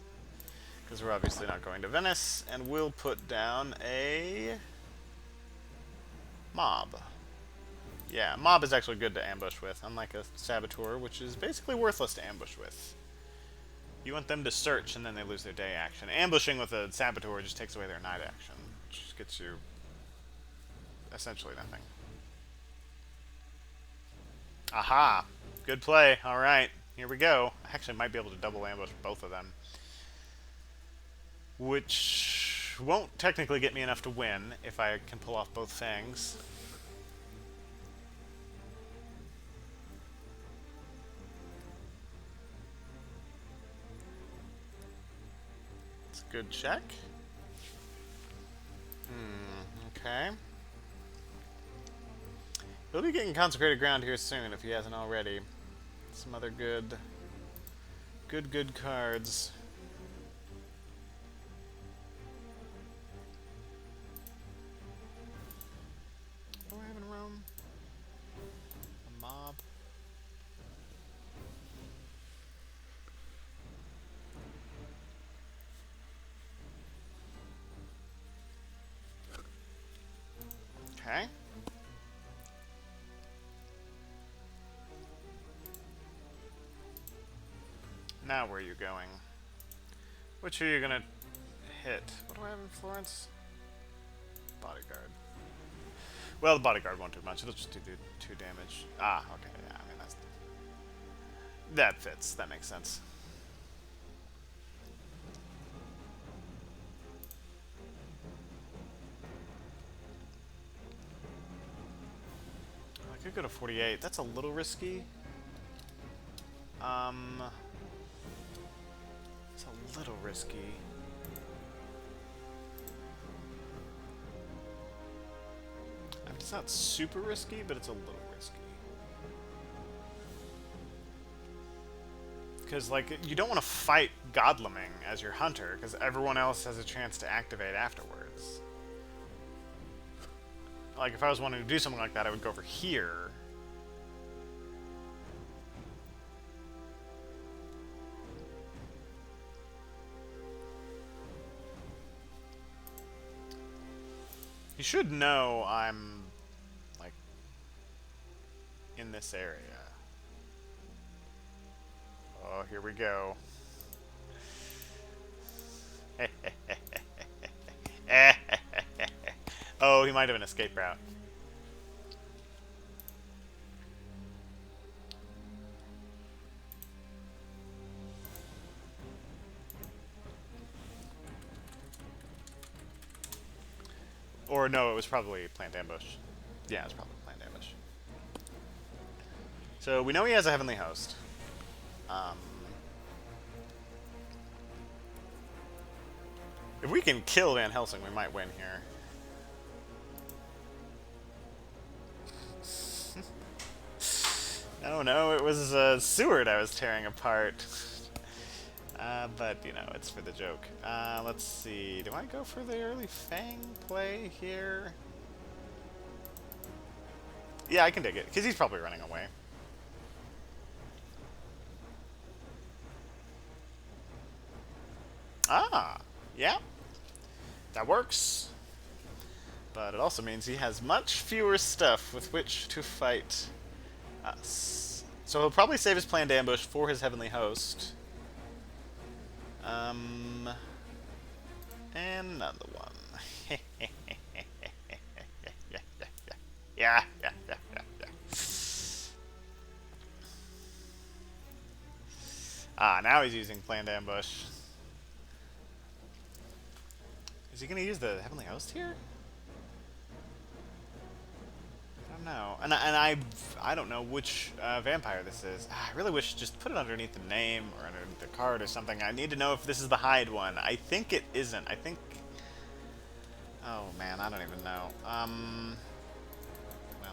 Because we're obviously not going to Venice. And we'll put down a mob. Yeah, mob is actually good to ambush with, unlike a saboteur, which is basically worthless to ambush with. You want them to search and then they lose their day action. Ambushing with a saboteur just takes away their night action, which gets you essentially nothing. Aha! Good play. Alright, here we go. I actually might be able to double ambush both of them. Which won't technically get me enough to win if I can pull off both fangs. It's a good check. Okay. He'll be getting consecrated ground here soon if he hasn't already. Some other good cards. What do I have in Rome? A mob. Okay. Now where are you going? Which are you gonna hit? What do I have in Florence? Bodyguard. Well, the bodyguard won't do much. It'll just do 2 damage. Ah, okay. Yeah, I mean, that fits. That makes sense. I could go to 48. That's a little risky. It's a little risky. I mean, it's not super risky, but it's a little risky. Because, like, you don't want to fight Godleming as your hunter, because everyone else has a chance to activate afterwards. Like, if I was wanting to do something like that, I would go over here. You should know I'm, like, in this area. Oh, here we go. Oh, he might have an escape route. Or no, it was probably planned ambush. Yeah, it was probably planned ambush. So we know he has a heavenly host. If we can kill Van Helsing, we might win here. No, it was Seward I was tearing apart. But, you know, it's for the joke. Let's see. Do I go for the early Fang play here? Yeah, I can dig it, because he's probably running away. Ah, yeah. That works. But it also means he has much fewer stuff with which to fight us. So he'll probably save his planned ambush for his heavenly host. And another one. Yeah. Ah, now he's using planned ambush. Is he going to use the heavenly host here? I don't know. And I don't know which vampire this is. I really wish just put it underneath the name or underneath the card or something. I need to know if this is the Hyde one. I think it isn't. I think... Oh, man, I don't even know. Well,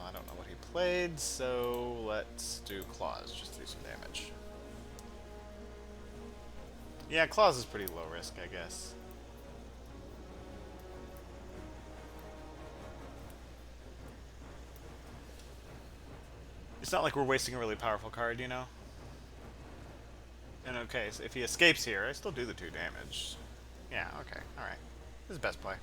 I don't know what he played, so let's do Claws. Just do some damage. Yeah, Claws is pretty low risk, I guess. It's not like we're wasting a really powerful card, you know? And okay, so if he escapes here, I still do the 2 damage. Yeah, okay, alright. This is best play.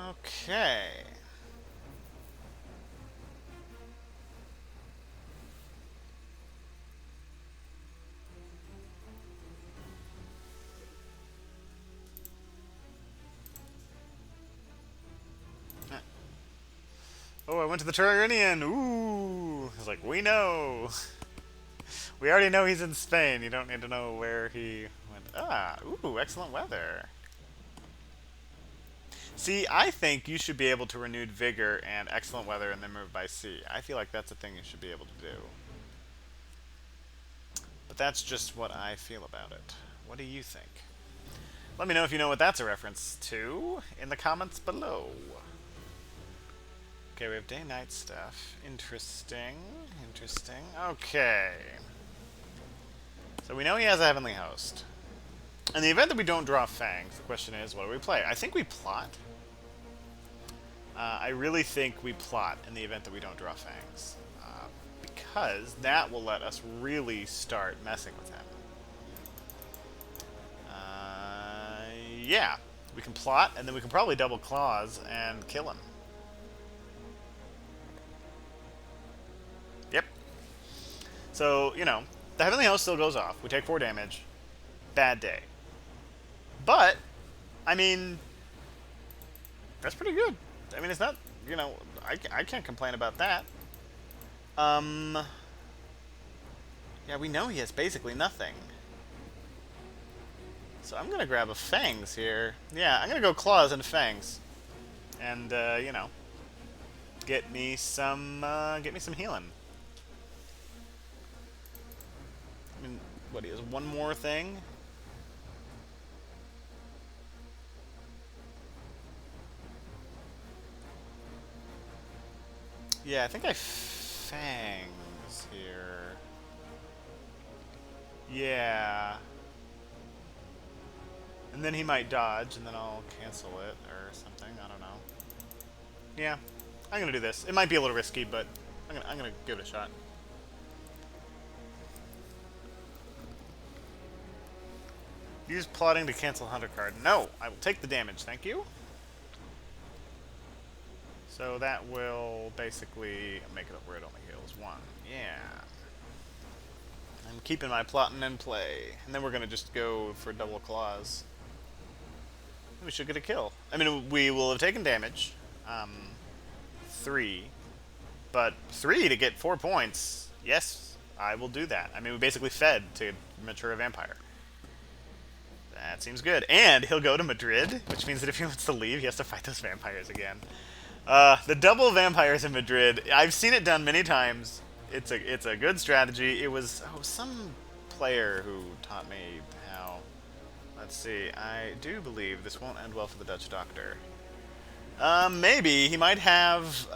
Okay. Oh, I went to the Turanian. Ooh. I was like, we know. We already know he's in Spain. You don't need to know where he went. Ah, ooh, excellent weather. See, I think you should be able to renewed vigor and excellent weather and then move by sea. I feel like that's a thing you should be able to do. but that's just what I feel about it. What do you think? Let me know if you know what that's a reference to in the comments below. Okay, we have day-night stuff. Interesting. Interesting. Okay. So we know he has a Heavenly Host. In the event that we don't draw Fangs, the question is, what do we play? I think we plot. I really think we plot in the event that we don't draw Fangs. Because that will let us really start messing with him. Yeah. We can plot, and then we can probably double claws and kill him. Yep. So, you know, the Heavenly Host still goes off. We take 4 damage. Bad day. But, I mean, that's pretty good. I mean, it's not, you know, I can't complain about that. Yeah, we know he has basically nothing. So I'm going to grab a Fangs here. Yeah, I'm going to go Claws and Fangs. And, you know, get me some healing. I mean, what, he has one more thing? Yeah, I think I Fangs here. Yeah. And then he might dodge, and then I'll cancel it or something. I don't know. Yeah, I'm gonna do this. It might be a little risky, but I'm gonna give it a shot. Use plotting to cancel Hunter card. No, I will take the damage, thank you. So that will basically make it up where it only heals 1. Yeah. I'm keeping my plotting in play. And then we're going to just go for double claws. We should get a kill. I mean, we will have taken damage. 3. But 3 to get 4 points. Yes, I will do that. I mean, we basically fed to mature a vampire. That seems good. And he'll go to Madrid, which means that if he wants to leave, he has to fight those vampires again. The double vampires in Madrid, I've seen it done many times. It's a good strategy. It was some player who taught me how. Let's see. I do believe this won't end well for the Dutch doctor. Maybe he might have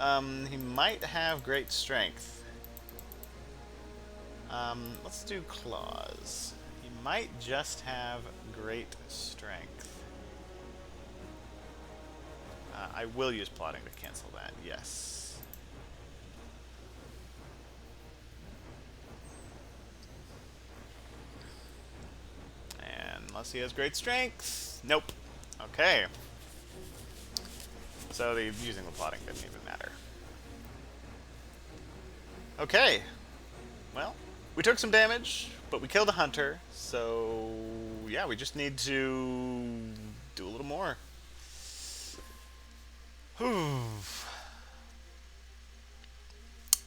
great strength. Let's do claws. He might just have great strength. I will use plotting to cancel that, yes. And unless he has great strength. Nope. Okay. So using the plotting didn't even matter. Okay. Well, we took some damage, but we killed a hunter. So, yeah, we just need to do a little more.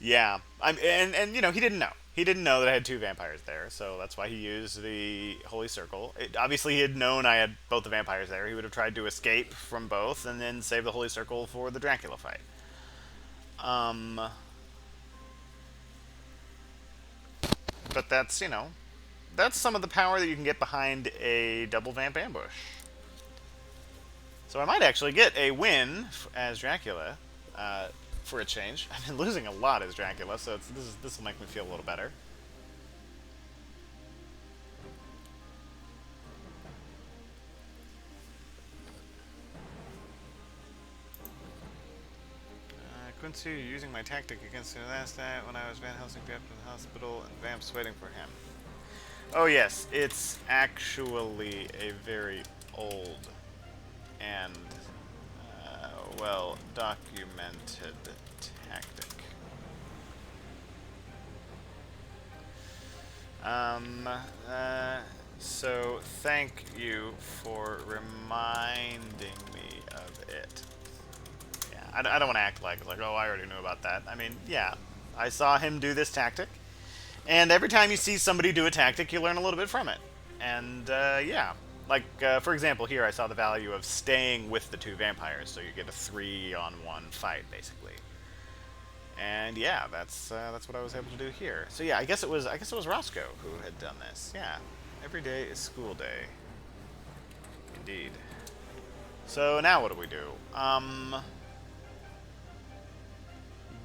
Yeah, and you know, he didn't know. He didn't know that I had 2 vampires there, so that's why he used the Holy Circle. Obviously, he had known I had both the vampires there. He would have tried to escape from both and then save the Holy Circle for the Dracula fight. But that's, you know, that's some of the power that you can get behind a double vamp ambush. So I might actually get a win as Dracula for a change. I've been losing a lot as Dracula, so this will make me feel a little better. Quincy, you're using my tactic against him last night when I was Van Helsing up in the hospital and Vamp's waiting for him. Oh yes, it's actually a very old and well documented tactic. So thank you for reminding me of it. Yeah, I don't want to act like, oh, I already knew about that. I mean, yeah, I saw him do this tactic, and every time you see somebody do a tactic, you learn a little bit from it. And, yeah. Like, for example, here I saw the value of staying with the 2 vampires, so you get a 3-on-1 fight, basically. And yeah, that's what I was able to do here. So yeah, I guess it was Roscoe who had done this. Yeah, every day is school day. Indeed. So now what do we do?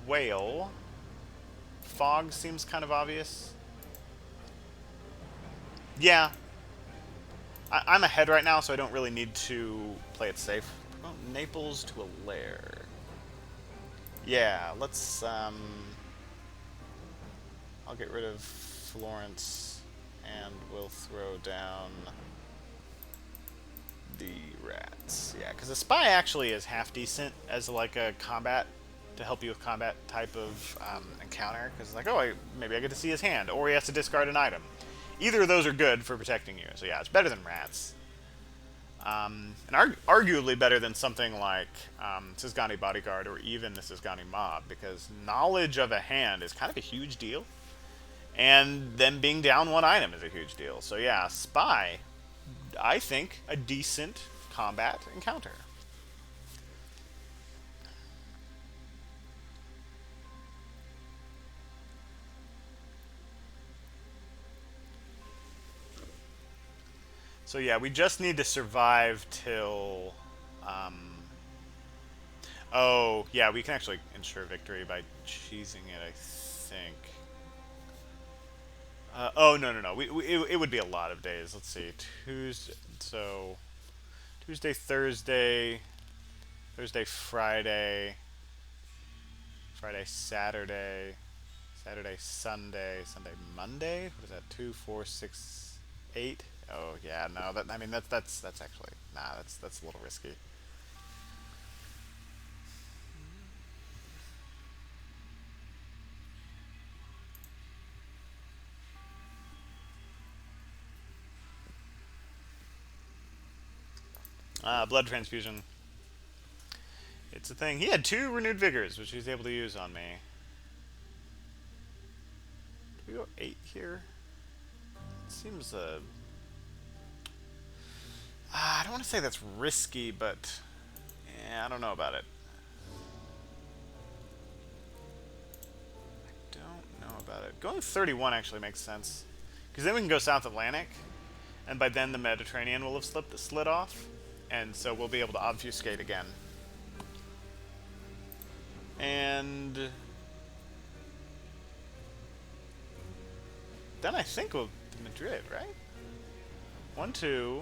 Whale. Fog seems kind of obvious. Yeah, I'm ahead right now, so I don't really need to play it safe. Promote Naples to a lair. Yeah, let's. I'll get rid of Florence, and we'll throw down the rats. Yeah, because the spy actually is half decent as like a combat to help you with combat type of encounter. Because it's like, oh, maybe I get to see his hand, or he has to discard an item. Either of those are good for protecting you. So yeah, it's better than rats. And arguably better than something like Sisgani Bodyguard or even the Sisgani Mob, because knowledge of a hand is kind of a huge deal, and them being down one item is a huge deal. So yeah, Spy, I think, a decent combat encounter. So yeah, we just need to survive till. Oh yeah, we can actually ensure victory by cheesing it, I think. Oh no no no, it would be a lot of days. Let's see, Tuesday. So Tuesday, Thursday, Thursday, Friday, Friday, Saturday, Saturday, Sunday, Sunday, Monday. What is that? 2, 4, 6, 8. Oh yeah, no. That I mean that's actually nah. That's a little risky. Blood transfusion. It's a thing. He had 2 renewed vigors, which he was able to use on me. Do we go 8 here? It seems I don't want to say that's risky, but yeah, I don't know about it. Don't know about it. Going 31 actually makes sense, because then we can go South Atlantic, and by then the Mediterranean will have slid off, and so we'll be able to obfuscate again. And then I think we'll Madrid, right? 1, 2.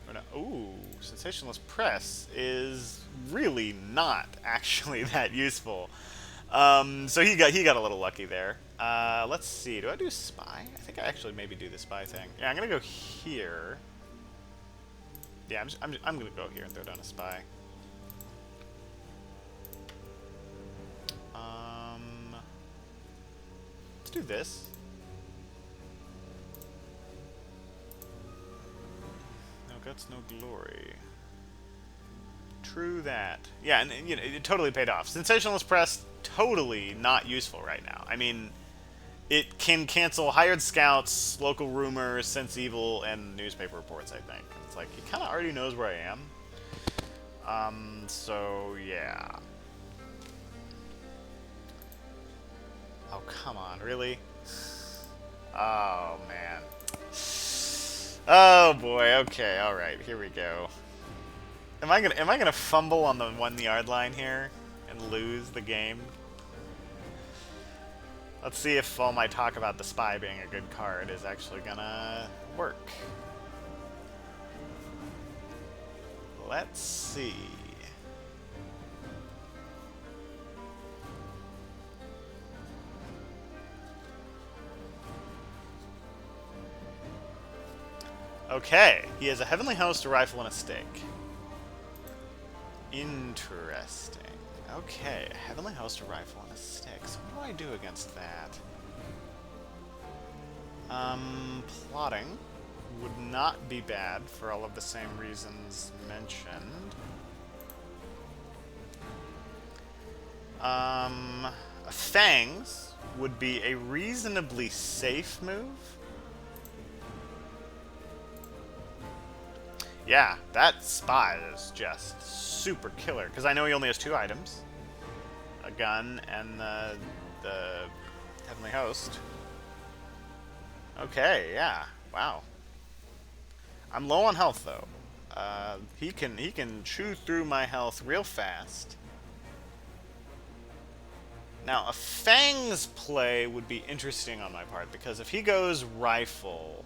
Or no, ooh, sensationalist press is really not actually that useful. So he got a little lucky there. Let's see. Do I do spy? I think I actually maybe do the spy thing. Yeah, I'm gonna go here. Yeah, I'm gonna go here and throw down a spy. Let's do this. No guts, no glory. True that. Yeah, and you know, it totally paid off. Sensationalist press, totally not useful right now. I mean, it can cancel hired scouts, local rumors, sense evil, and newspaper reports, I think. It's like, he kind of already knows where I am. So, yeah. Oh, come on, really? Oh, man. Oh, boy, okay, alright, here we go. Am I gonna fumble on the 1 yard line here and lose the game? Let's see if all my talk about the spy being a good card is actually gonna work. Let's see. Okay, he has a heavenly host, a rifle, and a stake. Interesting. Okay, a heavenly host, a rifle, and a stick. So what do I do against that? Plotting would not be bad for all of the same reasons mentioned. Fangs would be a reasonably safe move. Yeah, that spy is just super killer, because I know he only has 2 items. a gun and the Heavenly Host. Okay, yeah. Wow. I'm low on health though. He can chew through my health real fast. Now, a Fang's play would be interesting on my part, because if he goes rifle,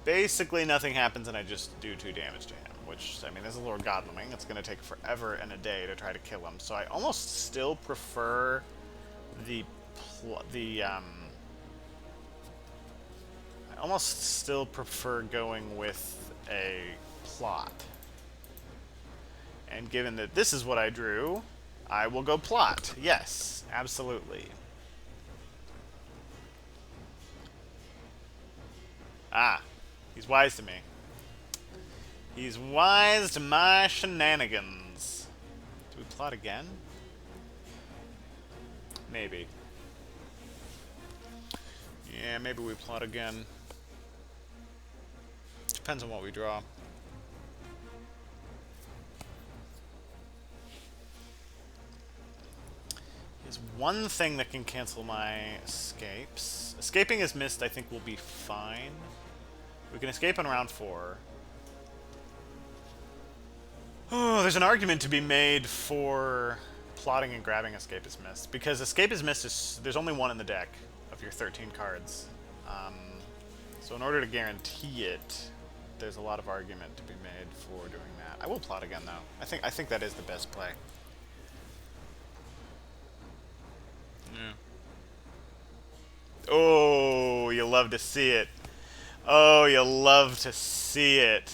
basically nothing happens and I just do 2 damage to him, which, I mean, as a Lord Godlemming, it's going to take forever and a day to try to kill him, so I almost still prefer the, I almost still prefer going with a plot. And given that this is what I drew, I will go plot. Yes, absolutely. Ah, he's wise to me. He's wise to my shenanigans. Do we plot again? Maybe. Yeah, maybe we plot again. Depends on what we draw. There's one thing that can cancel my escapes. Escaping his missed, I think, will be fine. We can escape on round 4. Oh, there's an argument to be made for plotting and grabbing Escape is Missed, because Escape is Missed is, there's only one in the deck of your 13 cards. So in order to guarantee it, there's a lot of argument to be made for doing that. I will plot again though. I think that is the best play. Yeah. Oh, you love to see it. Oh, you love to see it.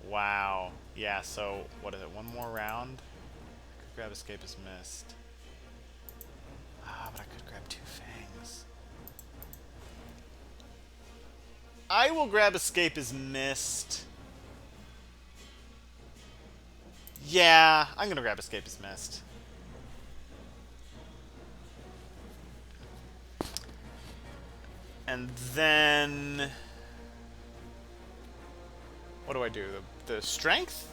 Wow. Yeah, so, what is it, one more round? I could grab Escape is Missed. Ah, but I could grab 2 Fangs. I will grab Escape is Missed. Yeah, I'm gonna grab Escape is Missed. And then... what do I do? The Strength?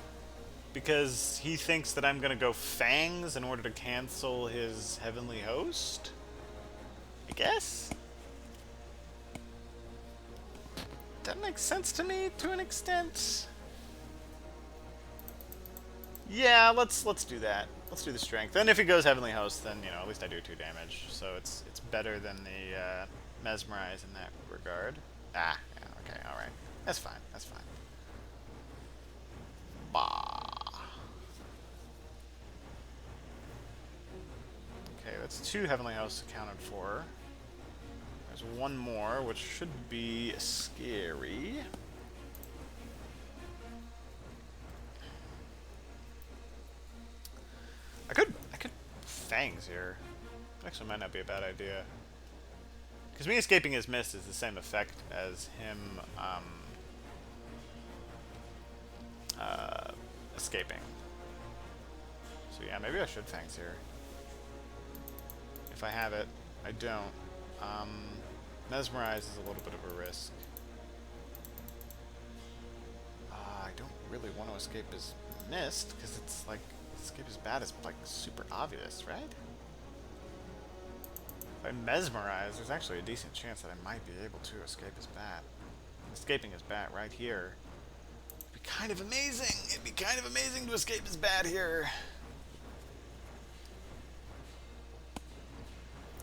Because he thinks that I'm gonna go Fangs in order to cancel his Heavenly Host? I guess? That makes sense to me to an extent. Yeah, let's do that. Let's do the Strength. Then if he goes Heavenly Host, then, you know, at least I do 2 damage. So it's better than the Mesmerize in that regard. Ah, yeah, okay, alright. That's fine, that's fine. Bah. Okay, that's 2 Heavenly Hosts accounted for. There's one more, which should be scary. I could Fangs here. Actually, might not be a bad idea. Because me escaping his mist is the same effect as him escaping. So yeah, maybe I should Fangs here. If I have it, I don't. Mesmerize is a little bit of a risk. I don't really want to escape his mist, because it's like, escape his bat is like super obvious, right? If I Mesmerize, there's actually a decent chance that I might be able to escape his bat. Escaping his bat right here would be kind of amazing. It'd be kind of amazing to escape his bat here.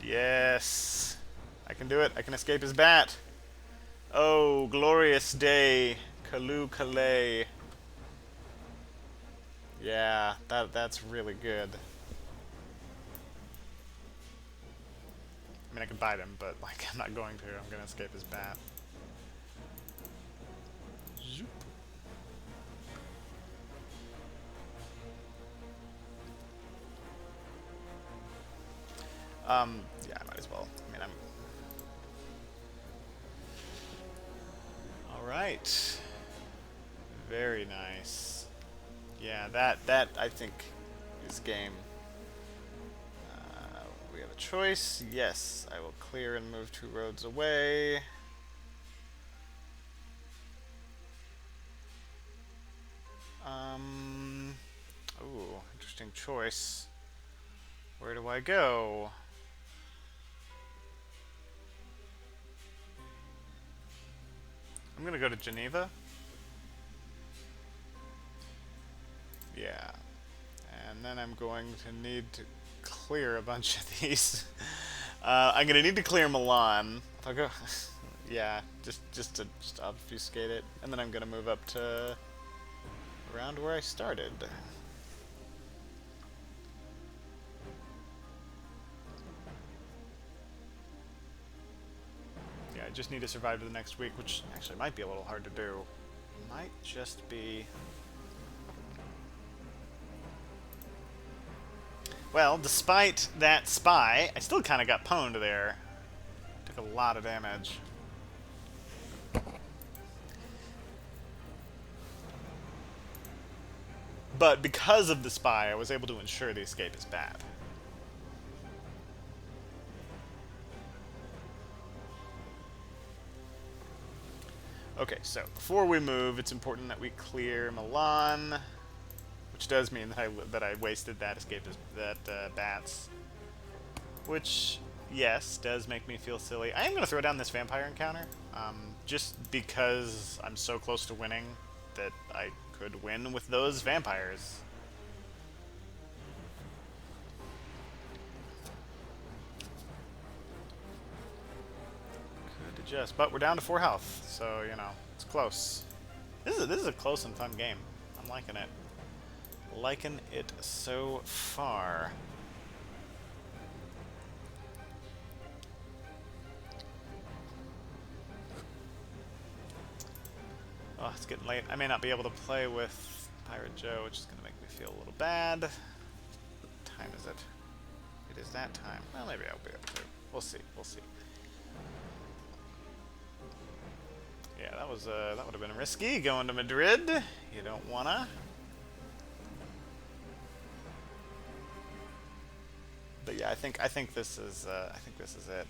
Yes. I can do it. I can escape his bat. Oh, glorious day. Kalu Kalay. Yeah, that's really good. I mean, I could bite him, but, like, I'm not going to. I'm gonna escape his bat. Zoop. Yeah, I might as well. I mean, Alright. Very nice. Yeah, that I think is game. We have a choice. Yes, I will clear and move 2 roads away. Ooh, interesting choice. Where do I go? I'm gonna go to Geneva. Yeah. And then I'm going to need to clear a bunch of these. I'm gonna need to clear Milan. If I go, yeah, just to obfuscate it, and then I'm gonna move up to around where I started. Yeah, I just need to survive to the next week, which actually might be a little hard to do. Might just be. Well, despite that spy, I still kind of got pwned there. Took a lot of damage. But because of the spy, I was able to ensure the escape is bad. Okay, so before we move, it's important that we clear Milan, which does mean that I wasted that bats, which yes does make me feel silly. I am going to throw down this vampire encounter, just because I'm so close to winning that I could win with those vampires. Could adjust, but we're down to 4 health, so you know it's close. This is a close and fun game. I'm liking it. Liking it so far. Oh, it's getting late. I may not be able to play with Pirate Joe, which is going to make me feel a little bad. What time is it? It is that time. Well, maybe I'll be able to. We'll see. We'll see. Yeah, that would have been risky going to Madrid. You don't wanna. But yeah, I think this is it.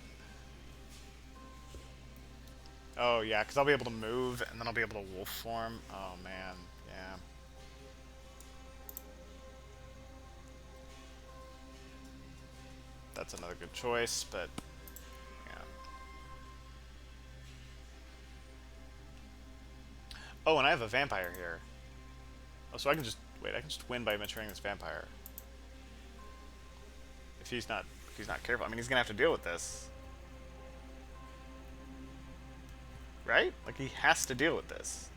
Oh yeah, because I'll be able to move and then I'll be able to wolf form. Oh man, yeah. That's another good choice, but yeah. Oh, and I have a vampire here. Oh, so I can just wait. I can just win by maturing this vampire. If he's not careful, I mean, he's gonna have to deal with this, right? Like he has to deal with this.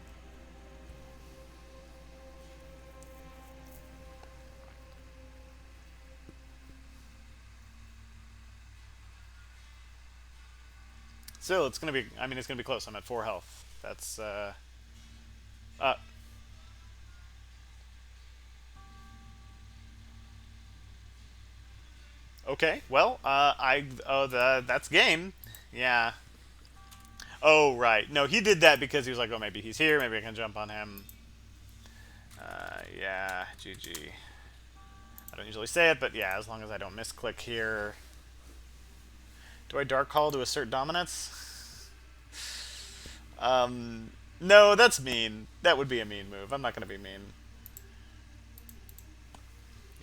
Still, it's gonna be. I mean, it's gonna be close. I'm at 4 health. That's okay. Well, that's game. Yeah. Oh right. No, he did that because he was like, oh, maybe he's here. Maybe I can jump on him. Yeah. GG. I don't usually say it, but yeah, as long as I don't misclick here. Do I Dark Call to assert dominance? No, that's mean. That would be a mean move. I'm not going to be mean.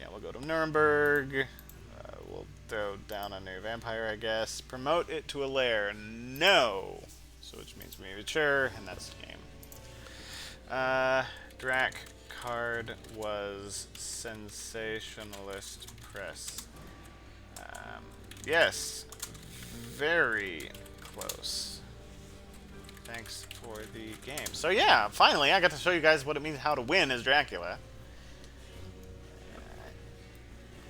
Yeah, we'll go to Nuremberg. We'll throw down a new vampire, I guess. Promote it to a lair. No! So which means we mature, and that's the game. Drac card was sensationalist press. Yes. Very close. Thanks for the game. So yeah, finally I got to show you guys what it means how to win as Dracula.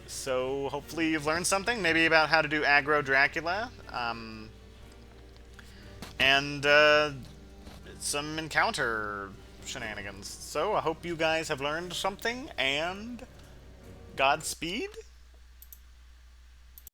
So hopefully you've learned something, maybe about how to do aggro Dracula, and some encounter shenanigans. So I hope you guys have learned something, and Godspeed.